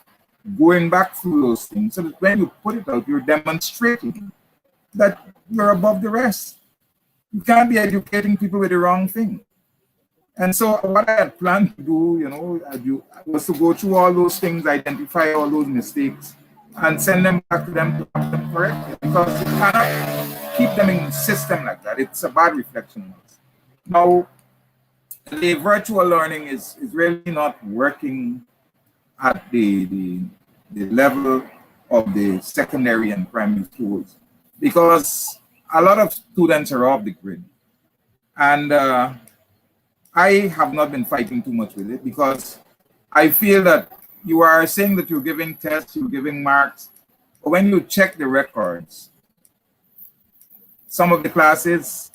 going back through those things so that when you put it out, you're demonstrating that you're above the rest. You can't be educating people with the wrong thing. And so what I had planned to do, was to go through all those things, identify all those mistakes, and send them back to them to have them corrected. Because you cannot keep them in the system like that. It's a bad reflection. Now, the virtual learning is really not working at the level of the secondary and primary schools, because a lot of students are off the grid. And I have not been fighting too much with it, because I feel that you are saying that you're giving tests, you're giving marks, but when you check the records, some of the classes,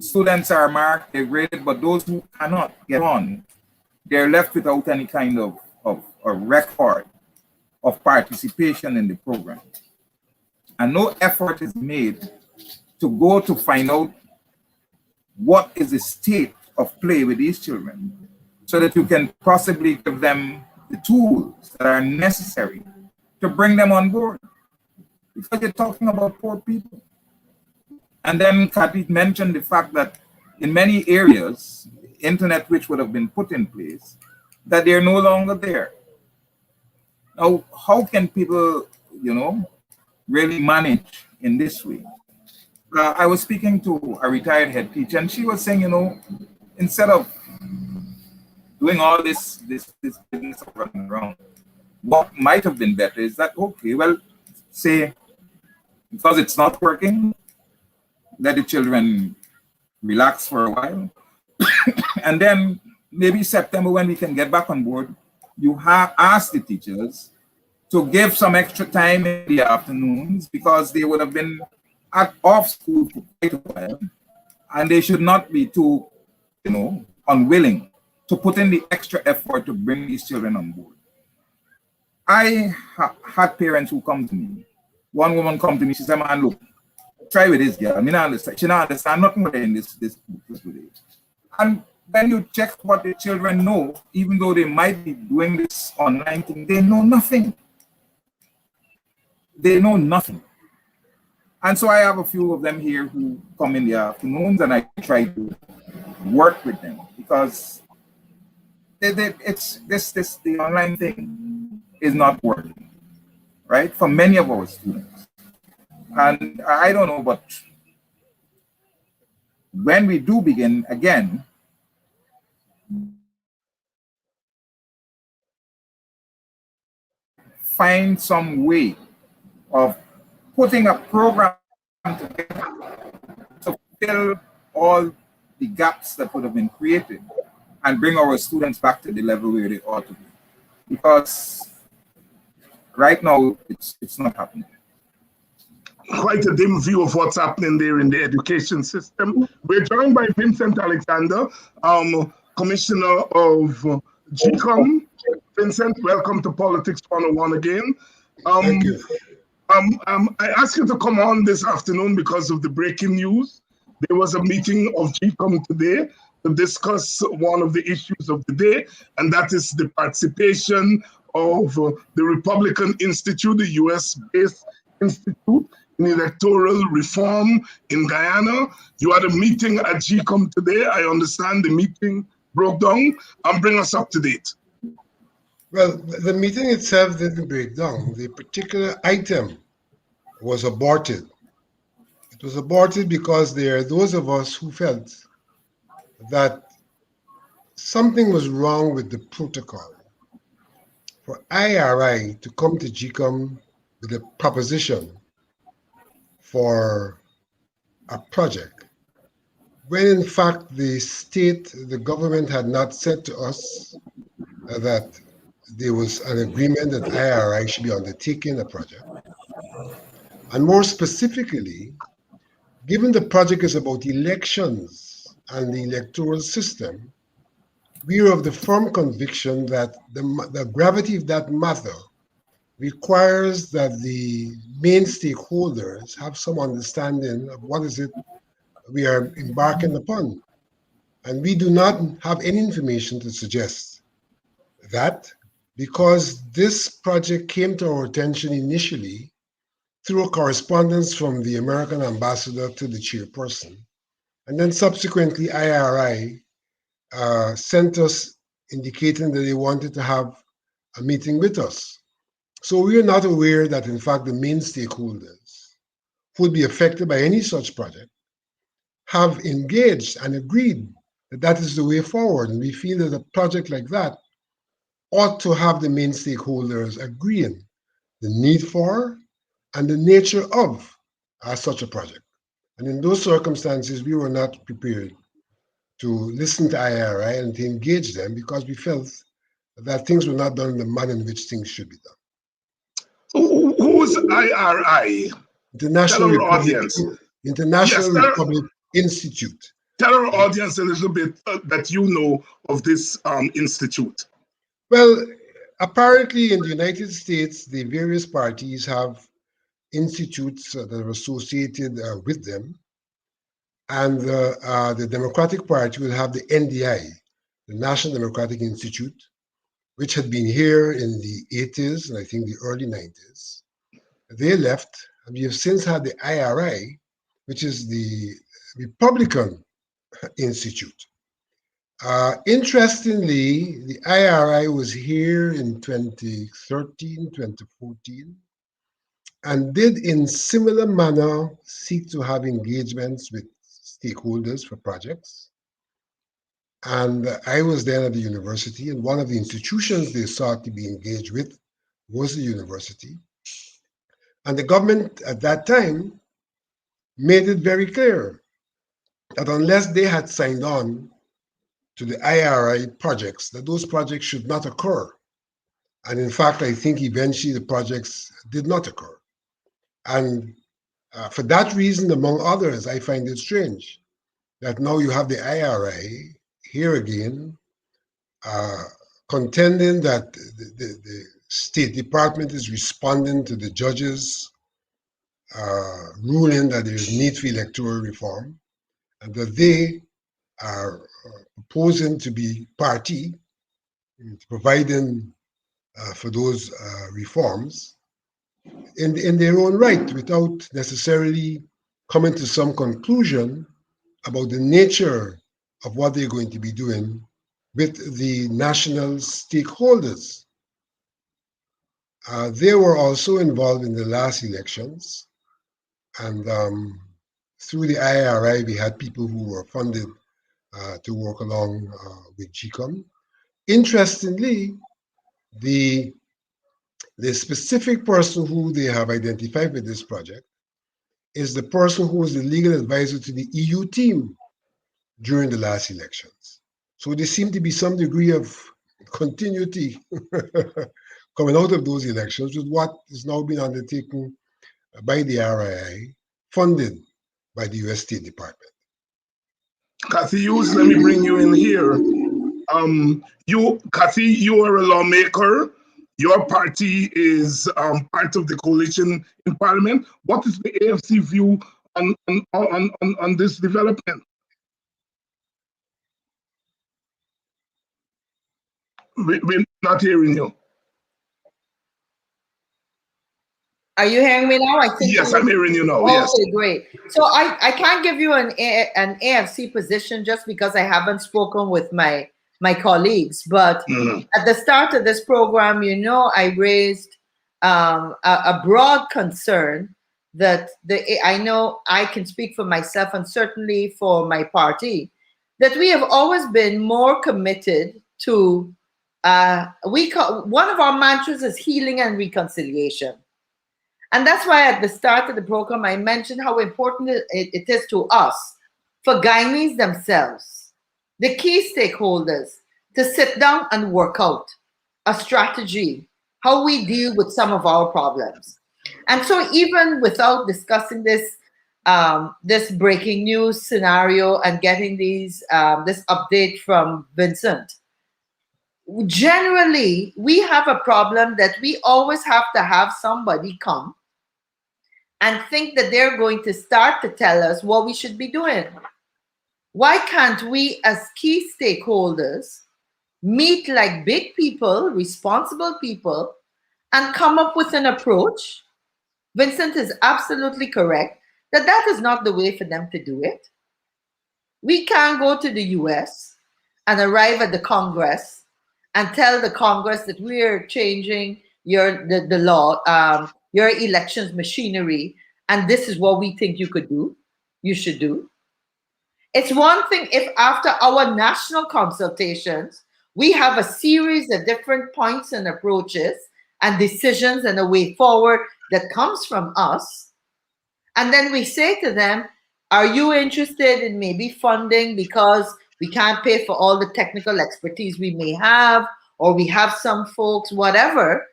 students are marked, they're graded, but those who cannot get on, they're left without any kind of a record of participation in the program. And no effort is made to go to find out what is the state of play with these children, so that you can possibly give them the tools that are necessary to bring them on board. Because you're talking about poor people. And then Cathy mentioned the fact that in many areas, internet which would have been put in place, that they're no longer there. Now, how can people, really manage in this way? I was speaking to a retired head teacher, and she was saying, instead of doing all this business of running around, what might have been better is that, okay, well, say, because it's not working, let the children relax for a while. And then maybe September, when we can get back on board, you have asked the teachers to give some extra time in the afternoons, because they would have been off school for quite a while, and they should not be too, unwilling to put in the extra effort to bring these children on board. I had parents who come to me. One woman come to me, she said, man, look, try with this girl. I mean, I understand. She don't understand nothing in this today. And when you check what the children know, even though they might be doing this online thing, they know nothing. They know nothing. And so I have a few of them here who come in the afternoons, and I try to work with them, because the online thing is not working, right? For many of our students. And I don't know, but when we do begin again, find some way of putting a program together to fill all the gaps that would have been created and bring our students back to the level where they ought to be. Because right now, it's not happening. Quite a dim view of what's happening there in the education system. We're joined by Vincent Alexander, Commissioner of GCOM. Vincent, welcome to Politics 101 again. Thank you. I asked you to come on this afternoon because of the breaking news. There was a meeting of GCOM today to discuss one of the issues of the day, and that is the participation of the Republican Institute, the US-based institute, in electoral reform in Guyana. You had a meeting at GCOM today. I understand the meeting broke down. Bring us up to date. Well, the meeting itself didn't break down. The particular item was aborted. It was aborted because there are those of us who felt that something was wrong with the protocol. For IRI to come to GCOM with a proposition for a project, when in fact the state, the government had not said to us that there was an agreement that IRI should be undertaking a project. And more specifically, given the project is about elections and the electoral system, we are of the firm conviction that the gravity of that matter requires that the main stakeholders have some understanding of what is it we are embarking upon. And we do not have any information to suggest that, because this project came to our attention initially through a correspondence from the American ambassador to the chairperson. And then subsequently, IRI sent us indicating that they wanted to have a meeting with us. So we are not aware that, in fact, the main stakeholders who would be affected by any such project have engaged and agreed that that is the way forward. And we feel that a project like that ought to have the main stakeholders agreeing the need for and the nature of such a project. And in those circumstances, we were not prepared to listen to IRI and to engage them because we felt that things were not done in the manner in which things should be done. Who's IRI? International Republic Institute. Tell our audience a little bit that you know of this institute. Well, apparently in the United States, the various parties have institutes that are associated with them. And the Democratic Party will have the NDI, the National Democratic Institute, which had been here in the 80s and I think the early 90s. They left, and we have since had the IRI, which is the Republican Institute. Interestingly, the IRI was here in 2013, 2014, and did in similar manner seek to have engagements with stakeholders for projects. And I was then at the university, and one of the institutions they sought to be engaged with was the university. And the government at that time made it very clear that unless they had signed on to the IRI projects, that those projects should not occur. And in fact, I think eventually the projects did not occur. And for that reason, among others, I find it strange that now you have the IRI here again, contending that the State Department is responding to the judges' ruling that there is need for electoral reform, and that they are proposing to be party in providing for those reforms in their own right, without necessarily coming to some conclusion about the nature of what they're going to be doing with the national stakeholders. They were also involved in the last elections, and through the IRI, we had people who were funded to work along with GCOM. Interestingly, the specific person who they have identified with this project is the person who was the legal advisor to the EU team during the last elections. So there seemed to be some degree of continuity coming out of those elections with what is now being undertaken by the RII, funded by the US State Department. Cathy Hjghes, let me bring you in here. Cathy, you are a lawmaker. Your party is part of the coalition in Parliament. What is the AFC view on this development? We're not hearing you. Are you hearing me now? I think yes, I'm hearing you now. Okay, yes. Great. So I can't give you an AFC position just because I haven't spoken with my colleagues. But at the start of this program, you know, I raised a broad concern that I know I can speak for myself and certainly for my party, that we have always been more committed to one of our mantras is healing and reconciliation. And that's why at the start of the program, I mentioned how important it is to us, for Guyanese themselves, the key stakeholders, to sit down and work out a strategy, how we deal with some of our problems. And so even without discussing this, this breaking news scenario and getting this update from Vincent, generally, we have a problem that we always have to have somebody come and think that they're going to start to tell us what we should be doing. Why can't we, as key stakeholders, meet like big people, responsible people, and come up with an approach? Vincent is absolutely correct that that is not the way for them to do it. We can't go to the US and arrive at the Congress and tell the Congress that we're changing the law, your elections machinery, and this is what we think you should do. It's one thing if after our national consultations, we have a series of different points and approaches and decisions and a way forward that comes from us. And then we say to them, are you interested in maybe funding because we can't pay for all the technical expertise we may have, or we have some folks, whatever.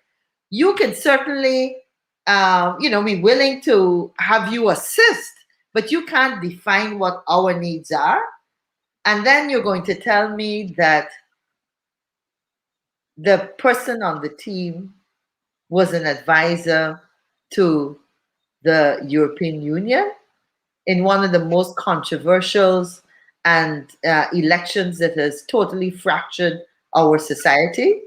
You can certainly, be willing to have you assist, but you can't define what our needs are. And then you're going to tell me that the person on the team was an advisor to the European Union in one of the most controversial and elections that has totally fractured our society.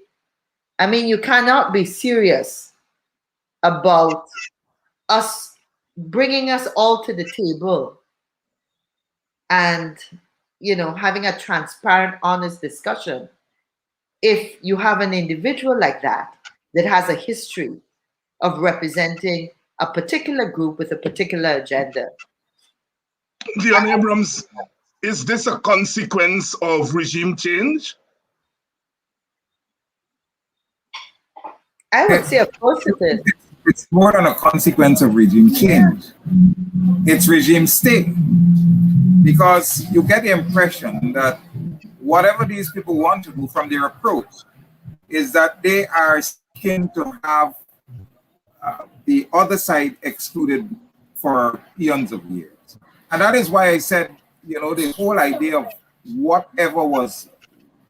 I mean, you cannot be serious about us bringing us all to the table and, having a transparent, honest discussion if you have an individual like that has a history of representing a particular group with a particular agenda. Deon Abrams, is this a consequence of regime change? I would say, of course it is. It's more than a consequence of regime change. It's regime stay. Because you get the impression that whatever these people want to do from their approach is that they are seeking to have the other side excluded for eons of years. And that is why I said, the whole idea of whatever was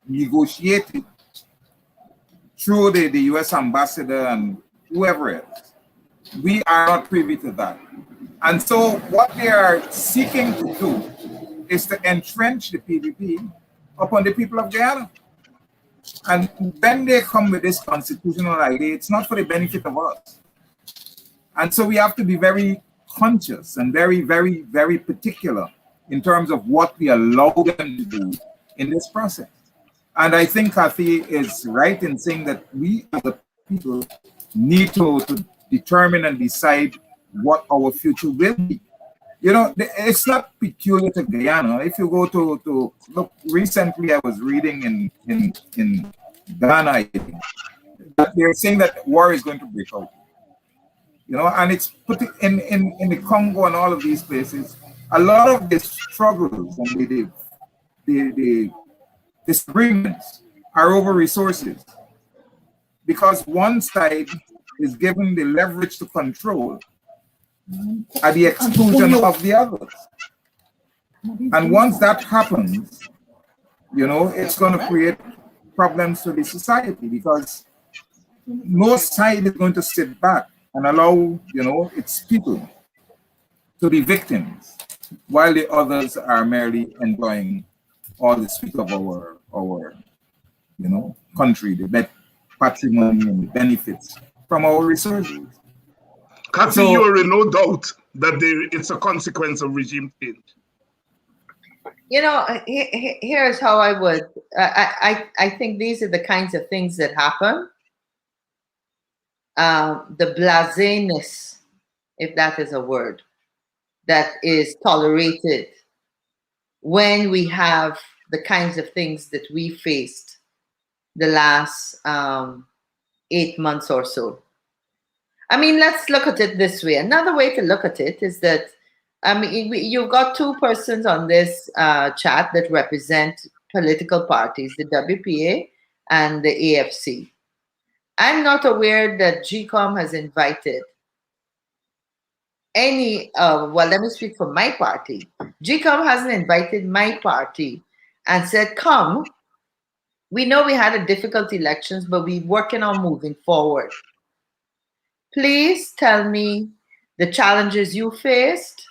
negotiated through the US ambassador and whoever else, we are not privy to that. And so what they are seeking to do is to entrench the PDP upon the people of Guyana. And when they come with this constitutional idea, it's not for the benefit of us. And so we have to be very conscious and very, very, very particular in terms of what we allow them to do in this process. And I think Cathy is right in saying that we as a people need to determine and decide what our future will be. You know, it's not peculiar to Guyana. If you go to look, recently I was reading in Ghana, I think, that they're saying that war is going to break out. You know, and it's put in the Congo and all of these places. A lot of the struggles and the disagreements are over resources, because one side is given the leverage to control at the exclusion of the others. And once that happens, you know, it's going to create problems to the society, because no side is going to sit back and allow, you know, its people to be victims, while the others are merely enjoying all the sweet of our you know, country, the patrimony and the benefits from our resources. Cathy, So, you are in no doubt that it's a consequence of regime change. You know, here's how I would. I think these are the kinds of things that happen. The blaseness, if that is a word, that is tolerated when we have the kinds of things that we faced the last 8 months or so. I mean, let's look at it this way. Another way to look at it is that, I mean, you've got two persons on this chat that represent political parties, the WPA and the AFC. I'm not aware that GCOM has invited any, well, let me speak for my party. GCOM hasn't invited my party and said, come, we know we had a difficult elections, but we're working on moving forward. Please tell me the challenges you faced,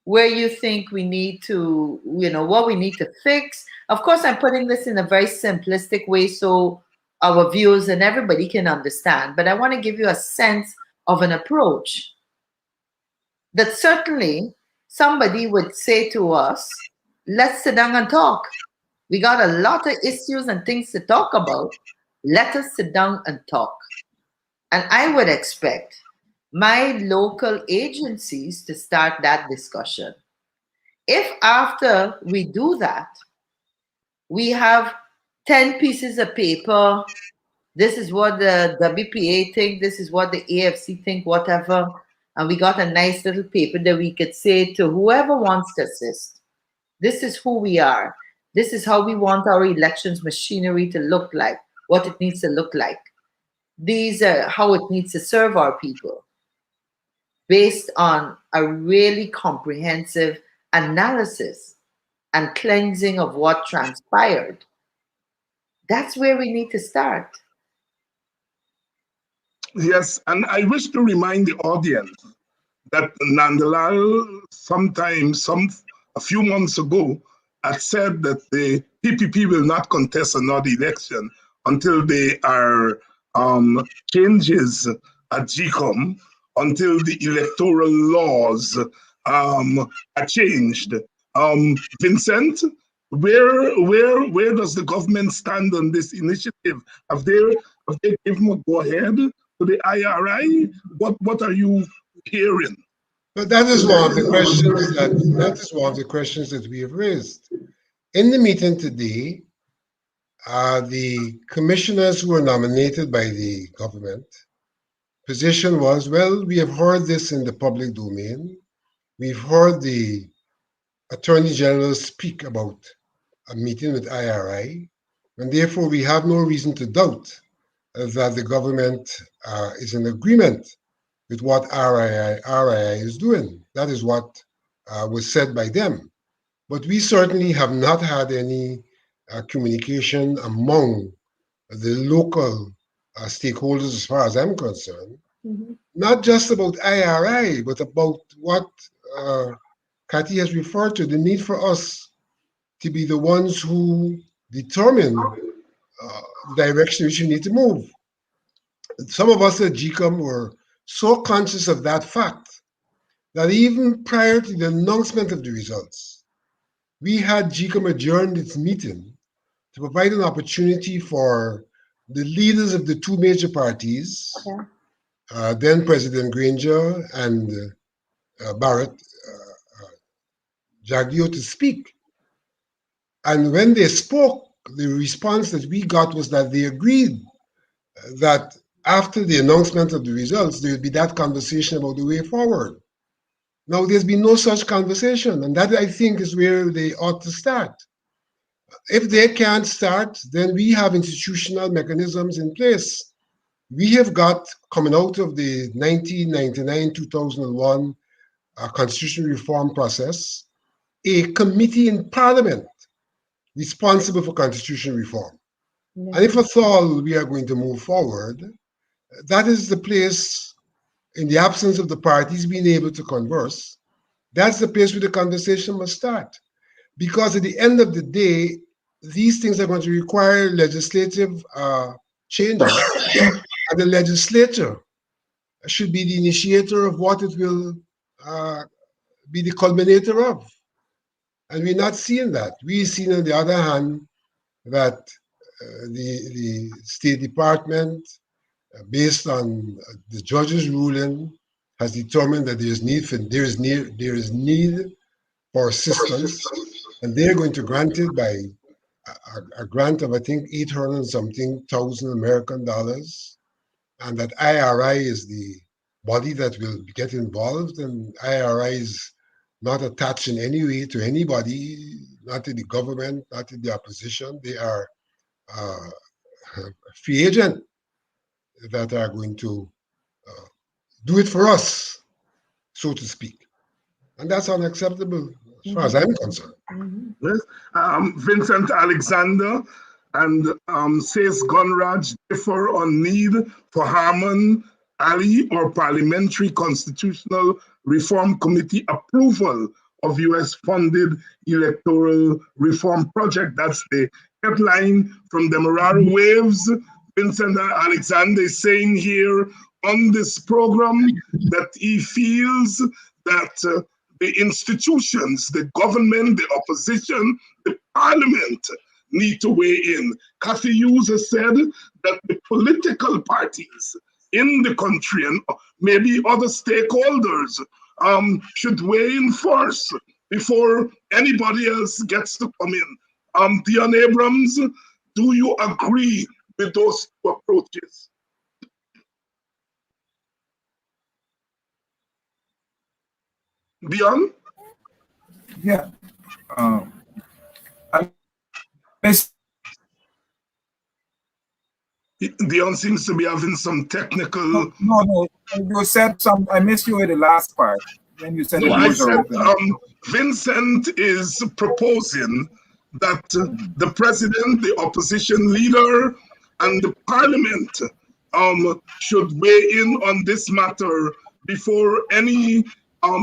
where you think we need to, you know, what we need to fix. Of course, I'm putting this in a very simplistic way so our viewers and everybody can understand, but I want to give you a sense of an approach that certainly somebody would say to us, let's sit down and talk. We got a lot of issues and things to talk about. Let us sit down and talk. And I would expect my local agencies to start that discussion. If after we do that, we have 10 pieces of paper, this is what the WPA think, this is what the AFC think, whatever, and we got a nice little paper that we could say to whoever wants to assist, this is who we are. This is how we want our elections machinery to look like, what it needs to look like. These are how it needs to serve our people, based on a really comprehensive analysis and cleansing of what transpired. That's where we need to start. Yes, and I wish to remind the audience that Nandalal a few months ago, had said that the PPP will not contest another election until there are changes at GCOM, until the electoral laws are changed. Vincent, where does the government stand on this initiative? Have they given a go ahead to the IRI? What are you hearing? But that is one of the questions that we have raised. In the meeting today, the commissioners who were nominated by the government position was, well, we have heard this in the public domain. We've heard the Attorney General speak about a meeting with IRI, and therefore we have no reason to doubt that the government is in agreement with what RII is doing. That is what was said by them. But we certainly have not had any communication among the local stakeholders, as far as I'm concerned, not just about IRI, but about what Cathy has referred to, the need for us to be the ones who determine the direction which we need to move. Some of us at GCOM were so conscious of that fact that even prior to the announcement of the results, we had GCOM adjourned its meeting to provide an opportunity for the leaders of the two major parties, then President Granger and Barrett, Hjghes to speak. And when they spoke, the response that we got was that they agreed that after the announcement of the results, there would be that conversation about the way forward. Now, there's been no such conversation, and that, I think, is where they ought to start. If they can't start, then we have institutional mechanisms in place. We have got, coming out of the 1999-2001 constitutional reform process, a committee in Parliament responsible for constitutional reform. And if at all we are going to move forward, that is the place, in the absence of the parties being able to converse, that's the place where the conversation must start. Because at the end of the day, these things are going to require legislative changes, and the legislature should be the initiator of what it will be the culminator of. And we're not seeing that. We've seen, on the other hand, that the State Department, based on the judge's ruling, has determined that there is need for assistance, and they're going to grant it by a grant of, I think, 800 and something thousand American dollars, and that IRI is the body that will get involved, and IRI is not attached in any way to anybody, not to the government, not to the opposition. They are a free agent that are going to do it for us, so to speak. And that's unacceptable as far as I'm concerned. Yes. Vincent Alexander and says Gunraj differ on need for Harman, Ali, or Parliamentary Constitutional Reform Committee approval of US-funded electoral reform project. That's the headline from the Demerara Waves. Vincent Alexander is saying here on this program that he feels that the institutions, the government, the opposition, the parliament need to weigh in. Cathy Hjghes has said that the political parties in the country and maybe other stakeholders should weigh in first before anybody else gets to come in. Deon Abrams, do you agree with those two approaches? Deon? Yeah. I miss Deon seems to be having some technical. no. You said some. I missed you at the last part when you said No, the I doors are said open. Vincent is proposing that the president, the opposition leader, and the parliament should weigh in on this matter before any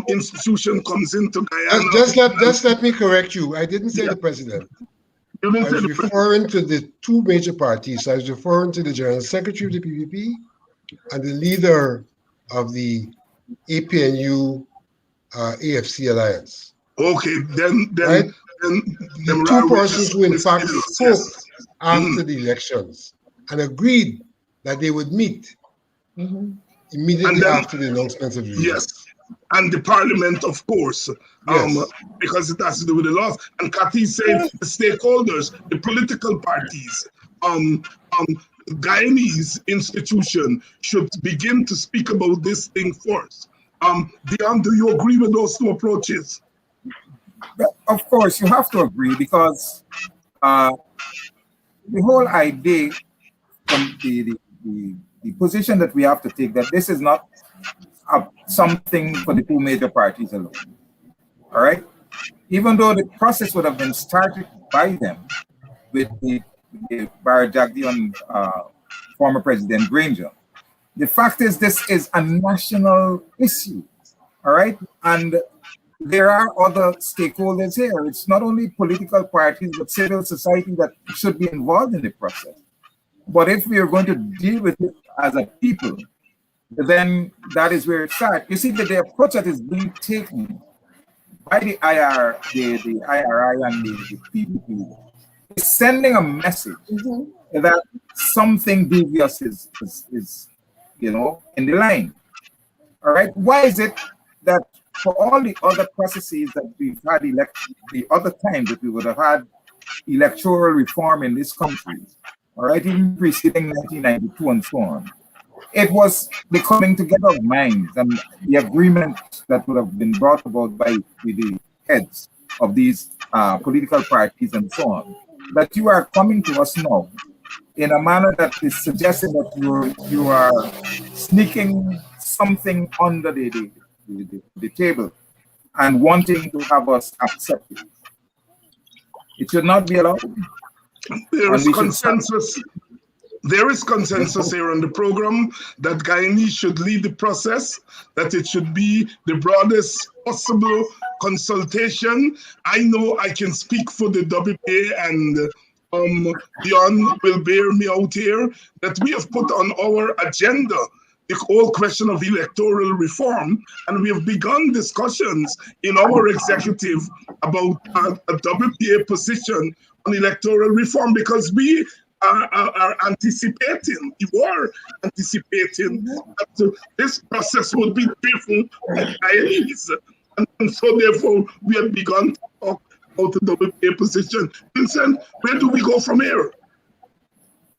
institution comes into Guyana. Just let me correct you. I didn't say the president. You I didn't say was the referring to the two major parties. I was referring to the General Secretary of the PPP and the leader of the APNU AFC Alliance. Okay, then Right? The two persons who in fact spoke after the elections and agreed that they would meet immediately then, after the announcement of the results. Yes, and the parliament, of course, Yes. because it has to do with the laws. And Cathy said the stakeholders, the political parties, Guyanese institution should begin to speak about this thing first. Deon, do you agree with those two approaches? Of course, you have to agree because the whole idea from the position that we have to take that this is not something for the two major parties alone. All right? Even though the process would have been started by them with the Barry Hjghes and former President Granger, the fact is this is a national issue. All right? And there are other stakeholders here. It's not only political parties, but civil society that should be involved in the process. But if we are going to deal with it as a people, then that is where it starts. You see that the approach that is being taken by the IRI and the PPP is sending a message that something devious is in the line. All right. Why is it that for all the other processes that we've had, the other time that we would have had electoral reform in this country, all right, even preceding 1992 and so on, it was the coming together of minds and the agreement that would have been brought about by the heads of these political parties and so on, that you are coming to us now in a manner that is suggesting that you are sneaking something under the table and wanting to have us accept it. It should not be allowed. There is consensus. There is consensus here on the program that Guyanese should lead the process, that it should be the broadest possible consultation. I know I can speak for the WPA, and Deon will bear me out here, that we have put on our agenda the whole question of electoral reform, and we have begun discussions in our executive about a WPA position on electoral reform, because we are anticipating, you are anticipating that this process will be driven by Hjghes. And so therefore we have begun to talk about the WPA position. Vincent, where do we go from here?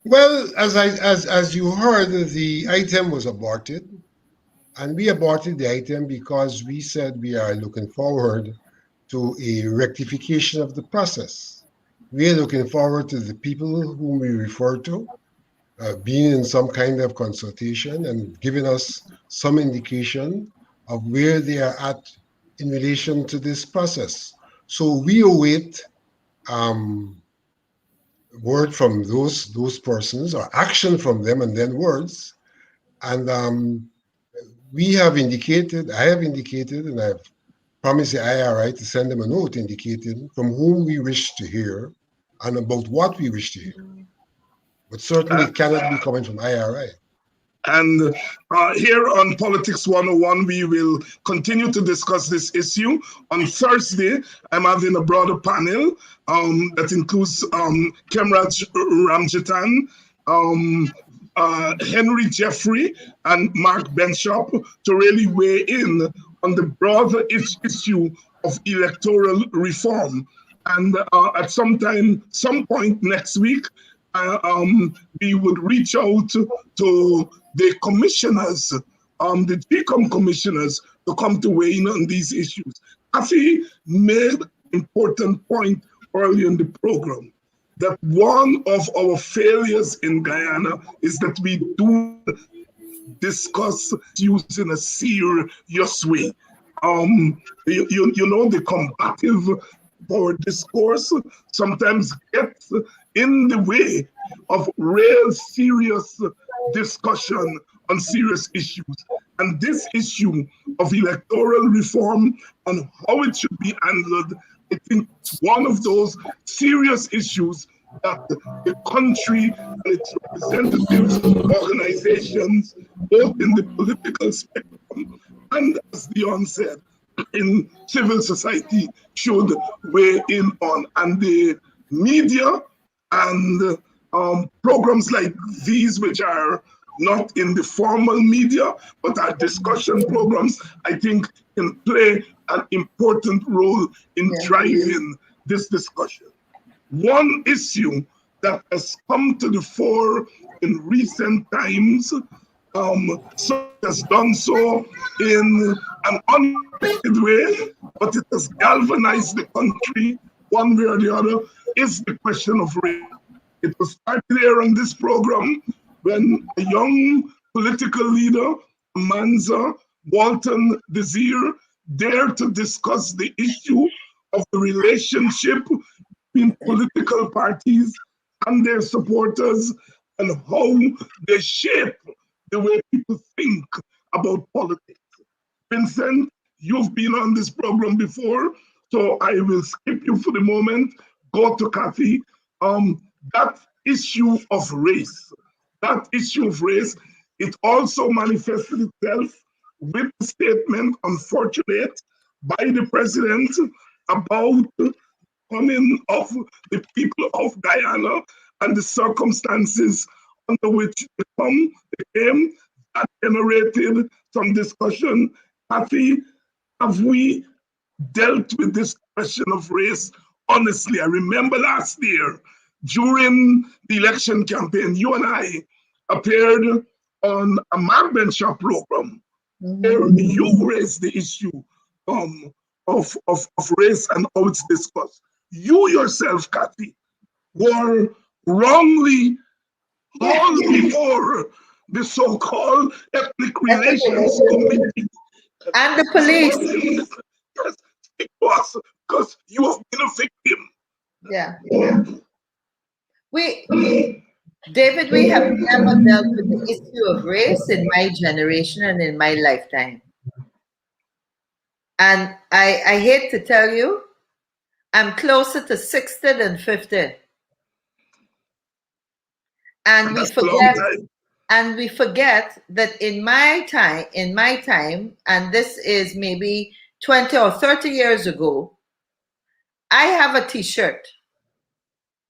Well, as you heard, the item was aborted, and we aborted the item because we said we are looking forward to a rectification of the process. We are looking forward to the people whom we refer to being in some kind of consultation and giving us some indication of where they are at in relation to this process. So we await word from those persons, or action from them, and then words. And we have indicated, I have indicated, and I've promised the IRI to send them a note indicating from whom we wish to hear and about what we wish to hear. But certainly it cannot be coming from IRI. And here on Politics 101, we will continue to discuss this issue. On Thursday, I'm having a broader panel that includes Kemraj Ramjitan, Henry Jeffrey, and Mark Benshop to really weigh in on the broader issue of electoral reform. And at some point next week, we would reach out to the commissioners, the GCOM commissioners, to come to weigh in on these issues. Cathy made an important point early in the program, that one of our failures in Guyana is that we do discuss issues in a serious way. You know, the combative power discourse sometimes gets in the way of real serious discussion on serious issues. And this issue of electoral reform and how it should be handled, I think it's one of those serious issues that the country and its representatives, organizations, both in the political spectrum and, as Deon said, in civil society, should weigh in on. And the media and programs like these, which are not in the formal media, but are discussion programs, I think can play an important role in driving this discussion. One issue that has come to the fore in recent times, so has done so in an unexpected way, but it has galvanized the country one way or the other, is the question of race. It was started here on this program when a young political leader, Manza Walton Desir, dared to discuss the issue of the relationship between political parties and their supporters and how they shape the way people think about politics. Vincent, you've been on this program before, so I will skip you for the moment, go to Cathy. That issue of race, it also manifested itself with the statement, unfortunate, by the president about coming of the people of Guyana and the circumstances under which they came, that generated some discussion. Cathy, have we dealt with this question of race honestly? I remember last year during the election campaign, you and I appeared on a Mark Shop program where you raised the issue of race and how it's discussed. You yourself, Cathy, were wrongly hauled before the so-called ethnic relations committee. And the police. Yes, it was because you have been a victim. Yeah. David, we have never dealt with the issue of race in my generation and in my lifetime. And I hate to tell you, I'm closer to 60 than 50. And we forget that in my time, and this is maybe 20 or 30 years ago, I have a t-shirt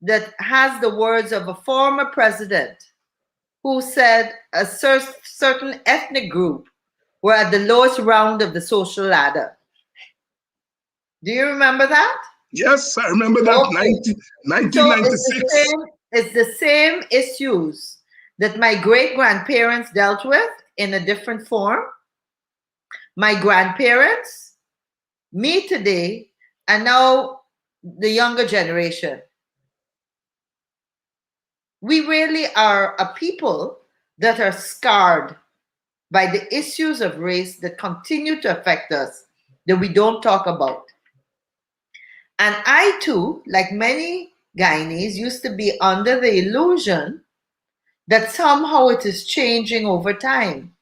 that has the words of a former president who said a certain ethnic group were at the lowest round of the social ladder. Do you remember that? Yes, I remember that. Okay. 1996. So it's the same issues that my great-grandparents dealt with in a different form. My grandparents, me today, and now the younger generation. We really are a people that are scarred by the issues of race that continue to affect us, that we don't talk about. And I too, like many Guyanese, used to be under the illusion that somehow it is changing over time.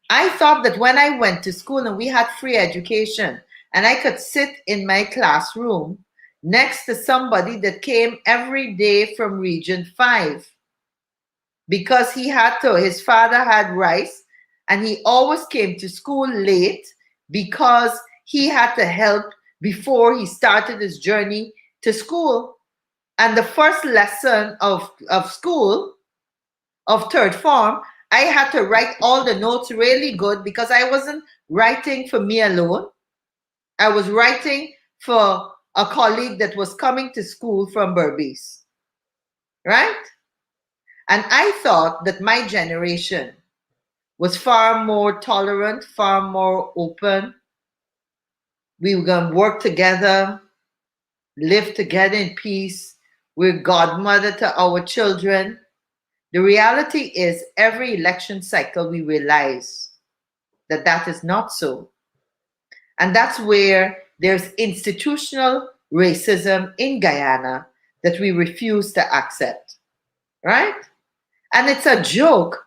I thought that when I went to school and we had free education and I could sit in my classroom next to somebody that came every day from Region 5 because his father had rice and he always came to school late because he had to help before he started his journey to school. And the first lesson of school, of third form, I had to write all the notes really good because I wasn't writing for me alone. I was writing for a colleague that was coming to school from Berbice, right? And I thought that my generation was far more tolerant, far more open. We were going to work together, live together in peace. We're godmother to our children. The reality is every election cycle, we realize that that is not so. And that's where there's institutional racism in Guyana that we refuse to accept, right? And it's a joke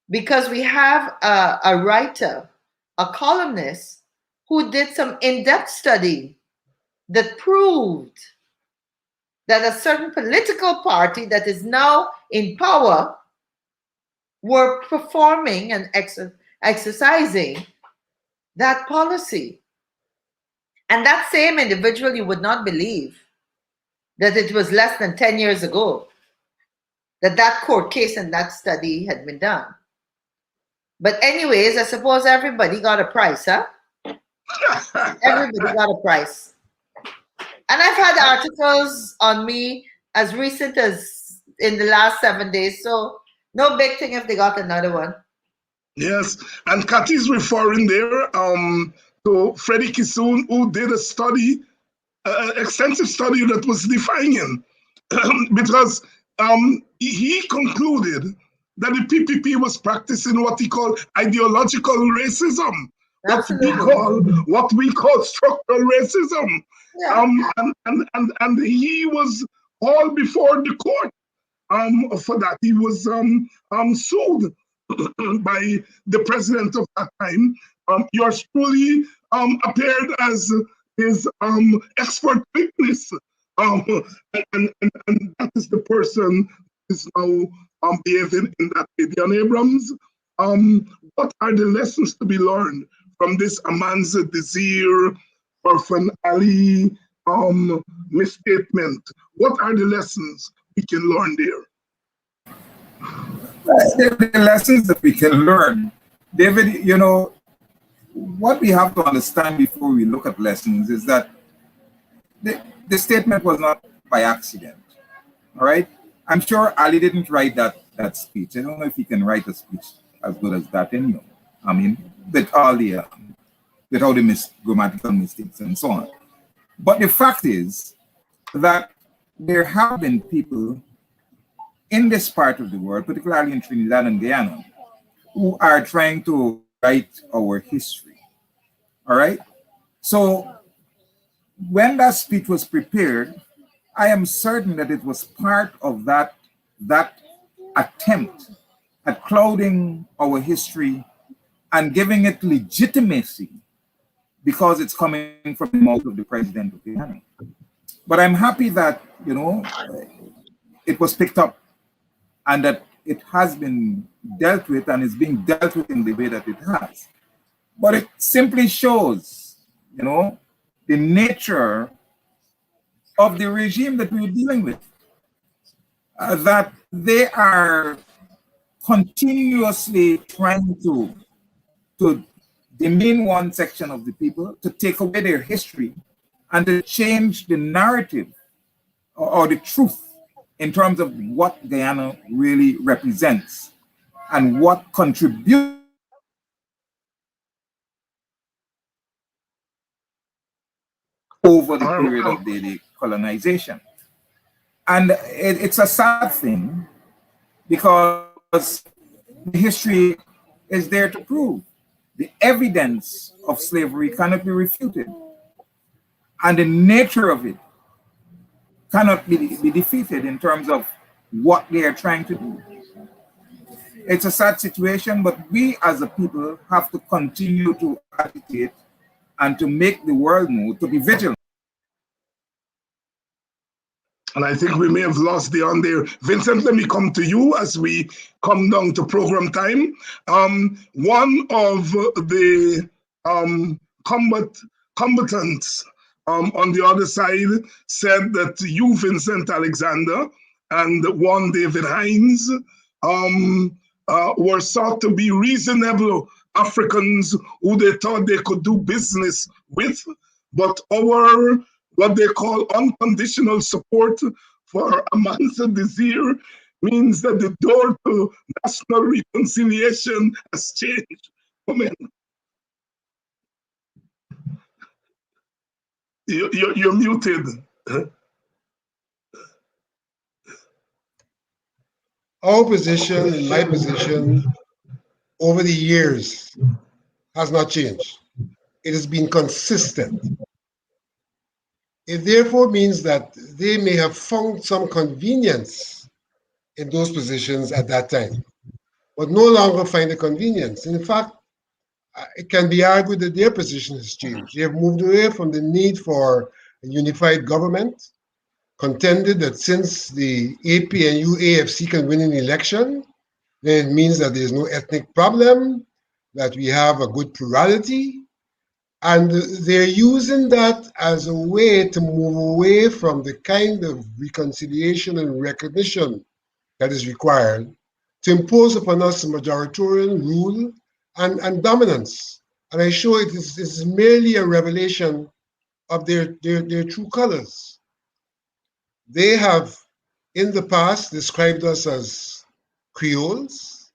because we have a writer, a columnist, who did some in-depth study that proved that a certain political party that is now in power were performing and exercising that policy. And that same individual, you would not believe that it was less than 10 years ago that court case and that study had been done. But anyways, I suppose everybody got a price, huh? Everybody got a price. And I've had articles on me as recent as in the last 7 days. So no big thing if they got another one. Yes, and Cathy's referring there to Freddie Kissoon, who did a study, extensive study that was defining, because he concluded that the PPP was practicing what he called ideological racism, what we call structural racism. Yeah. And he was all before the court for that. He was sued by the president of that time. Yours truly appeared as his expert witness, and that is the person who is now behaving in that way. Deon Abrams, what are the lessons to be learned from this Amanza Desir, Orphan Ali misstatement? What are the lessons we can learn there? The lessons that we can learn, David, you know, what we have to understand before we look at lessons is that the statement was not by accident. All right. I'm sure Ali didn't write that speech. I don't know if he can write a speech as good as that anyway. I mean, with all the grammatical mistakes and so on. But the fact is that there have been people in this part of the world, particularly in Trinidad and Guyana, who are trying to write our history. All right. So when that speech was prepared, I am certain that it was part of that attempt at clouding our history and giving it legitimacy because it's coming from the mouth of the president of Guyana. But I'm happy that, you know, it was picked up and that it has been dealt with and is being dealt with in the way that it has. But it simply shows, you know, the nature of the regime that we're dealing with, that they are continuously trying to demean one section of the people, to take away their history, and to change the narrative or the truth in terms of what Guyana really represents and what contributes over the period of the colonization. And it's a sad thing because the history is there to prove. The evidence of slavery cannot be refuted. And the nature of it cannot be defeated in terms of what they are trying to do. It's a sad situation, but we as a people have to continue to agitate and to make the world know, to be vigilant. And I think we may have lost Deon there. Vincent, let me come to you as we come down to program time. One of the combatants on the other side said that you, Vincent Alexander, and one David Hjghes were thought to be reasonable Africans who they thought they could do business with, but our what they call unconditional support for Amansa Desir means that the door to national reconciliation has changed. Come in. You're muted. Our position and my position over the years has not changed. It has been consistent. It therefore means that they may have found some convenience in those positions at that time, but no longer find a convenience. In fact, it can be argued that their position has changed. They have moved away from the need for a unified government, contended that since the APNU AFC can win an election, then it means that there's no ethnic problem, that we have a good plurality, and they're using that as a way to move away from the kind of reconciliation and recognition that is required to impose upon us a majoritarian rule and dominance. And I show it is merely a revelation of their true colors. They have, in the past, described us as Creoles.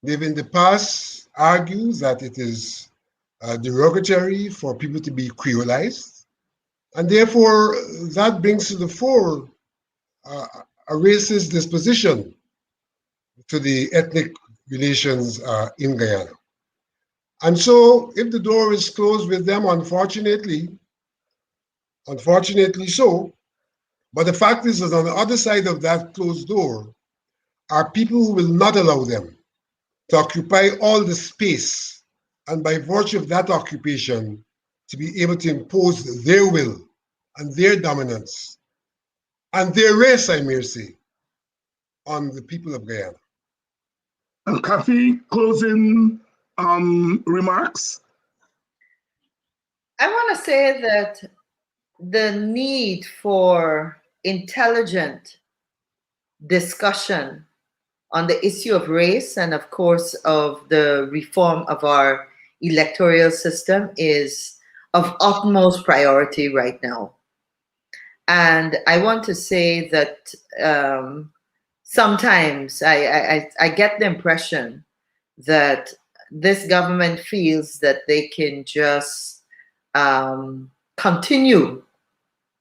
They've in the past argued that it is derogatory for people to be Creolized. And therefore, that brings to the fore a racist disposition to the ethnic relations in Guyana. And so, if the door is closed with them, unfortunately so, but the fact is that on the other side of that closed door are people who will not allow them to occupy all the space, and by virtue of that occupation, to be able to impose their will and their dominance and their race, I may say, on the people of Guyana. And Cathy, closing remarks? I want to say that the need for intelligent discussion on the issue of race and, of course, of the reform of our electoral system is of utmost priority right now. And I want to say that sometimes I get the impression that this government feels that they can just continue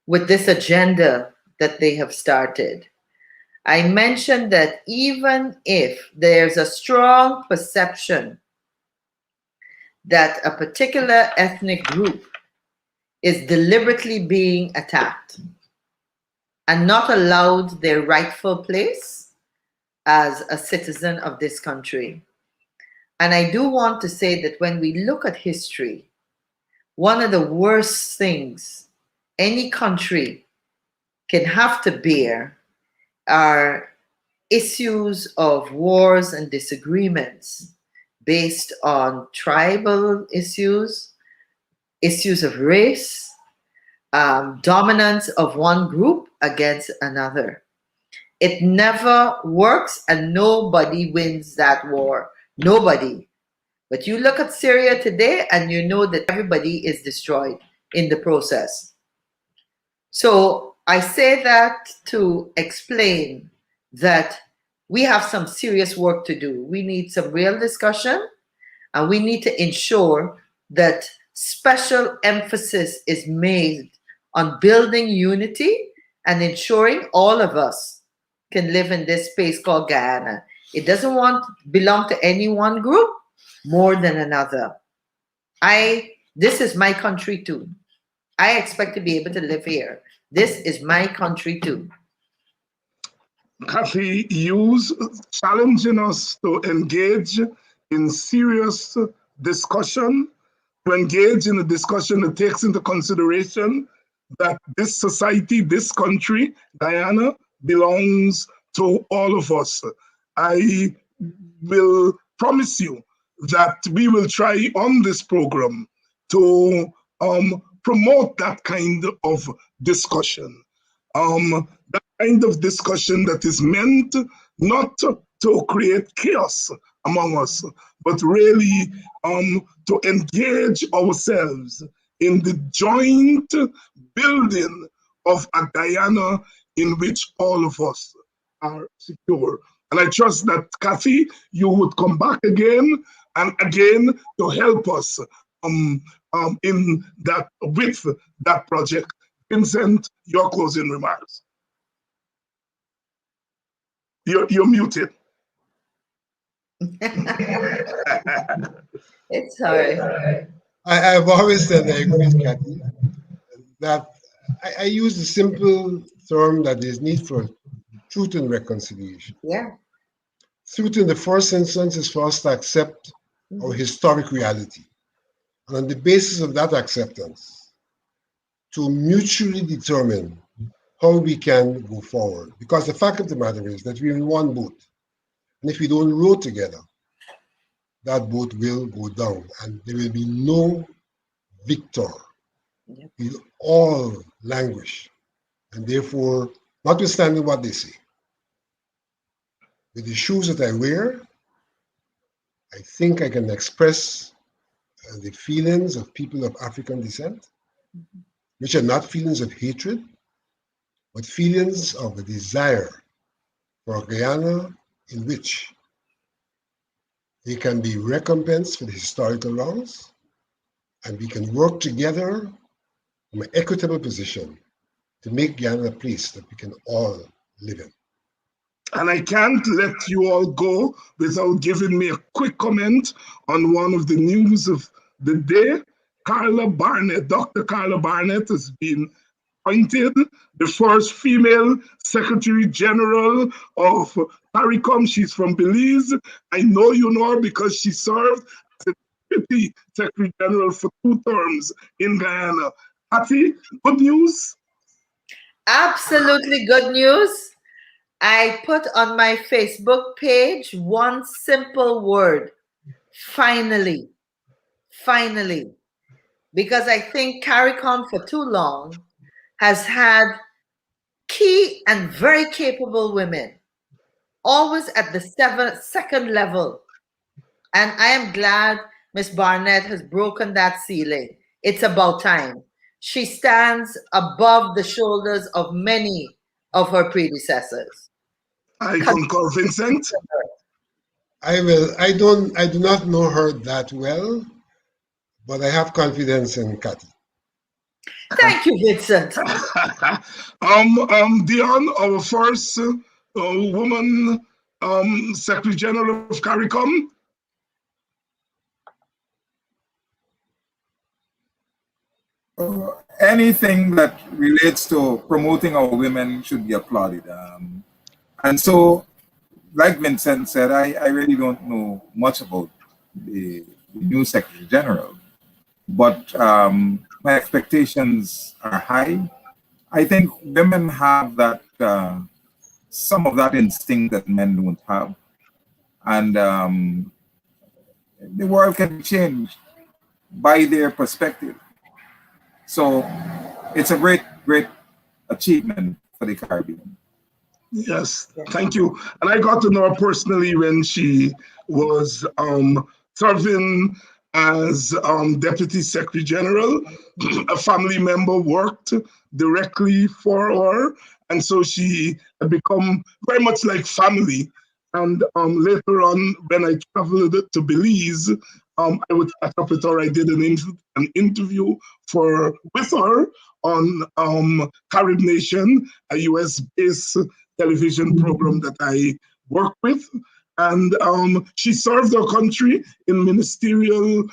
with this agenda that they have started. I mentioned that even if there's a strong perception that a particular ethnic group is deliberately being attacked and not allowed their rightful place as a citizen of this country. And I do want to say that when we look at history, one of the worst things any country can have to bear are issues of wars and disagreements based on tribal issues, issues of race, dominance of one group against another. It never works and nobody wins that war. Nobody. But you look at Syria today and you know that everybody is destroyed in the process. So I say that to explain that we have some serious work to do. We need some real discussion, and we need to ensure that special emphasis is made on building unity and ensuring all of us can live in this space called Guyana. It doesn't belong to any one group more than another. This is my country too. I expect to be able to live here. This is my country too. Cathy Hjghes challenging us to engage in serious discussion, to engage in a discussion that takes into consideration that this society, this country, Guyana, belongs to all of us. I will promise you that we will try on this program to promote that kind of discussion. That kind of discussion that is meant not to create chaos among us, but really to engage ourselves in the joint building of a Guyana in which all of us are secure. And I trust that, Cathy, you would come back again and again to help us in that, with that project. Vincent, your closing remarks. You're muted. It's hard. I've always said, I agree with Cathy, that I use the simple term that is need for truth and reconciliation. Yeah. Truth in the first instance is for us to accept our historic reality. And on the basis of that acceptance, to mutually determine how we can go forward. Because the fact of the matter is that we're in one boat. And if we don't row together, that boat will go down and there will be no victor. Yep. We'll all languish. And therefore, notwithstanding what they say, with the shoes that I wear, I think I can express the feelings of people of African descent, which are not feelings of hatred, but feelings of a desire for a Guyana in which they can be recompensed for the historical wrongs, and we can work together from an equitable position to make Guyana a place that we can all live in. And I can't let you all go without giving me a quick comment on one of the news of the day. Carla Barnett, Dr. Carla Barnett has been appointed the first female Secretary General of CARICOM. She's from Belize. I know you know her because she served as the Deputy Secretary General for 2 terms in Guyana. Cathy, good news? Absolutely good news. I put on my Facebook page one simple word: finally. Finally. Because I think CARICOM for too long has had key and very capable women, always at the second level. And I am glad Miss Barnett has broken that ceiling. It's about time. She stands above the shoulders of many of her predecessors. I concur, Vincent. I do not know her that well, but I have confidence in Cathy. Thank you, Vincent. Deon, our first woman Secretary General of CARICOM. Anything that relates to promoting our women should be applauded. And so, like Vincent said, I really don't know much about the new Secretary General, but my expectations are high. I think women have that, some of that instinct that men don't have. And the world can be changed by their perspective. So it's a great, great achievement for the Caribbean. Yes, thank you. And I got to know her personally when she was serving as Deputy Secretary General. A family member worked directly for her, and so she had become very much like family. And later on, when I traveled to Belize, I would catch up with her. I did an interview with her on Carib Nation, a US-based television program that I work with. And she served her country in ministerial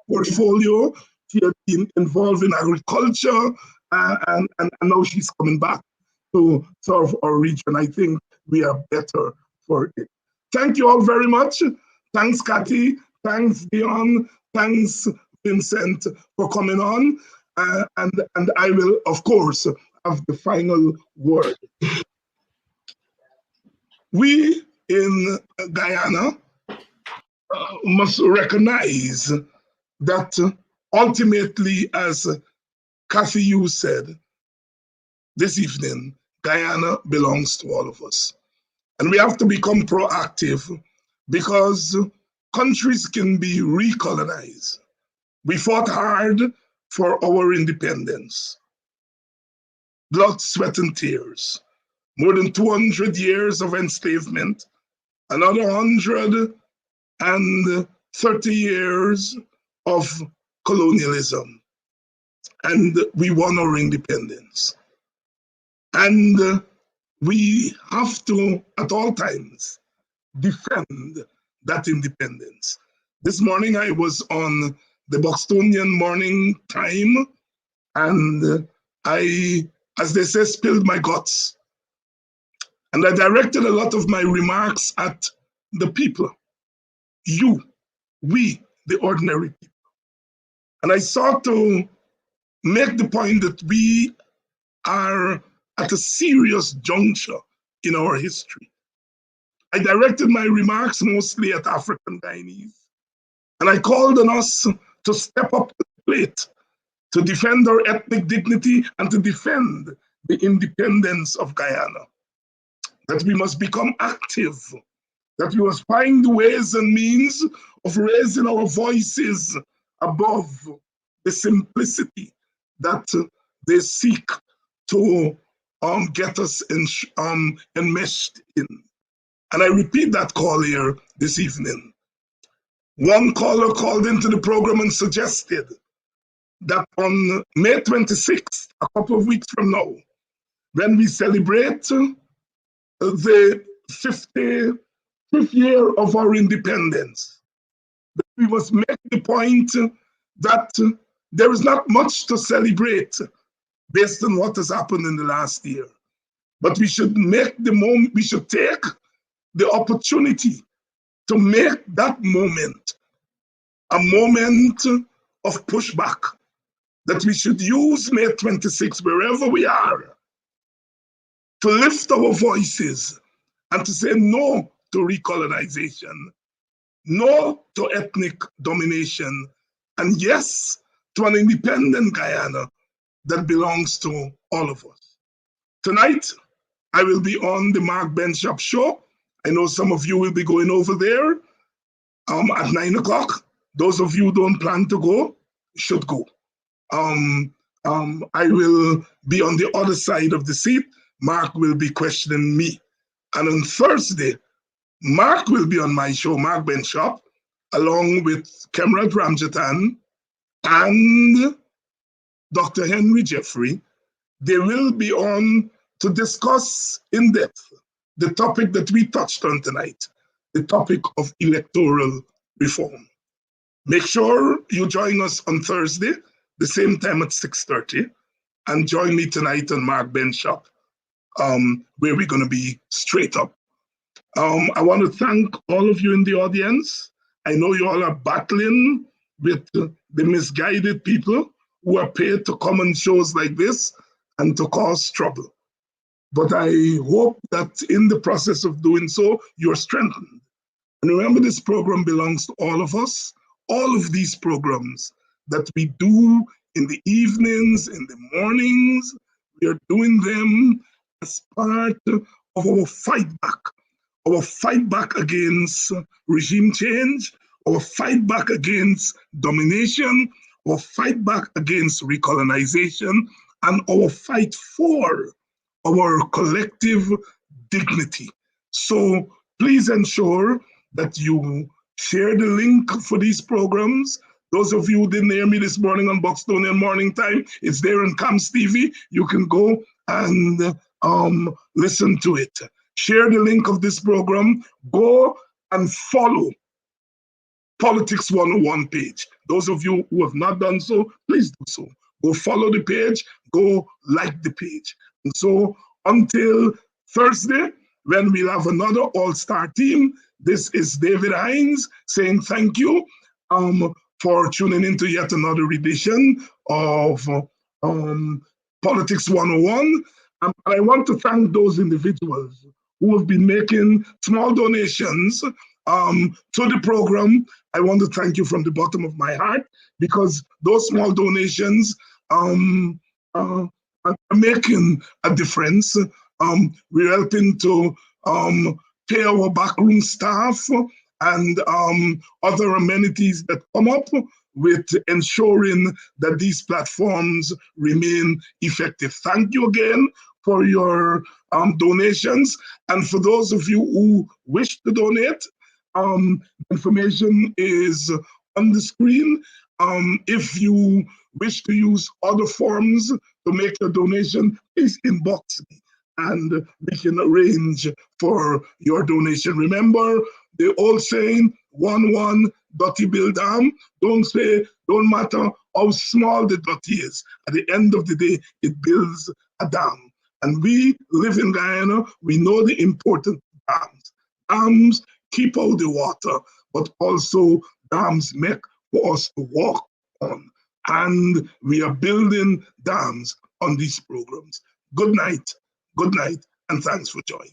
portfolio. She had been involved in agriculture, and now she's coming back to serve our region. I think we are better for it. Thank you all very much. Thanks, Cathy. Thanks, Deon. Thanks, Vincent, for coming on. And I will, of course, have the final word. We in Guyana must recognize that ultimately, as Cathy Hjghes said this evening, Guyana belongs to all of us. And we have to become proactive because countries can be recolonized. We fought hard for our independence. Blood, sweat, and tears. More than 200 years of enslavement, another 130 years of colonialism. And we won our independence. And we have to, at all times, defend that independence. This morning I was on the Bostonian Morning Time, and I, as they say, spilled my guts. And I directed a lot of my remarks at the people, you, we, the ordinary people. And I sought to make the point that we are at a serious juncture in our history. I directed my remarks mostly at African Guyanese. And I called on us to step up to the plate, to defend our ethnic dignity and to defend the independence of Guyana. That we must become active, that we must find ways and means of raising our voices above the simplicity that they seek to get us enmeshed in. And I repeat that call here this evening. One caller called into the program and suggested that on May 26th, a couple of weeks from now, when we celebrate the 55th year of our independence, that we must make the point that there is not much to celebrate based on what has happened in the last year. But we should make the moment, we should take the opportunity to make that moment a moment of pushback, that we should use May 26, wherever we are, to lift our voices and to say no to recolonization, no to ethnic domination, and yes to an independent Guyana that belongs to all of us. Tonight, I will be on the Mark Benshop show. I know some of you will be going over there at 9 o'clock. Those of you who don't plan to go should go. I will be on the other side of the seat. Mark will be questioning me. And on Thursday, Mark will be on my show, Mark Benshop, along with Kemrat Ramjatan and Dr. Henry Jeffrey. They will be on to discuss in depth the topic that we touched on tonight, the topic of electoral reform. Make sure you join us on Thursday, the same time at 6:30, and join me tonight on Mark Benshop, where we're going to be straight up. I want to thank all of you in the audience. I know you all are battling with the misguided people who are paid to come on shows like this and to cause trouble. But I hope that in the process of doing so, you're strengthened. And remember, this program belongs to all of us. All of these programs that we do in the evenings, in the mornings, we are doing them as part of our fight back against regime change, our fight back against domination, our fight back against recolonization, and our fight for our collective dignity. So please ensure that you share the link for these programs. Those of you who didn't hear me this morning on Buxtonian Morning Time, it's there on CAMS TV. You can go and listen to it. Share the link of this program. Go and follow Politics101 page. Those of you who have not done so, please do so. Go follow the page, go like the page. And so until Thursday, when we'll have another all-star team, this is David Hjghes saying thank you for tuning into yet another edition of Politics 101. And I want to thank those individuals who have been making small donations to the program. I want to thank you from the bottom of my heart, because those small donations are making a difference. We're helping to pay our backroom staff and other amenities that come up with ensuring that these platforms remain effective. Thank you again for your donations. And for those of you who wish to donate, information is on the screen. If you wish to use other forms to make your donation, please inbox me and we can arrange for your donation. Remember the old saying, 1-1 dirty build dam. Don't matter how small the dot is. At the end of the day, it builds a dam. And we live in Guyana, we know the importance of dams. Dams keep out the water, but also dams make for us to walk on. And we are building dams on these programs. Good night, and thanks for joining.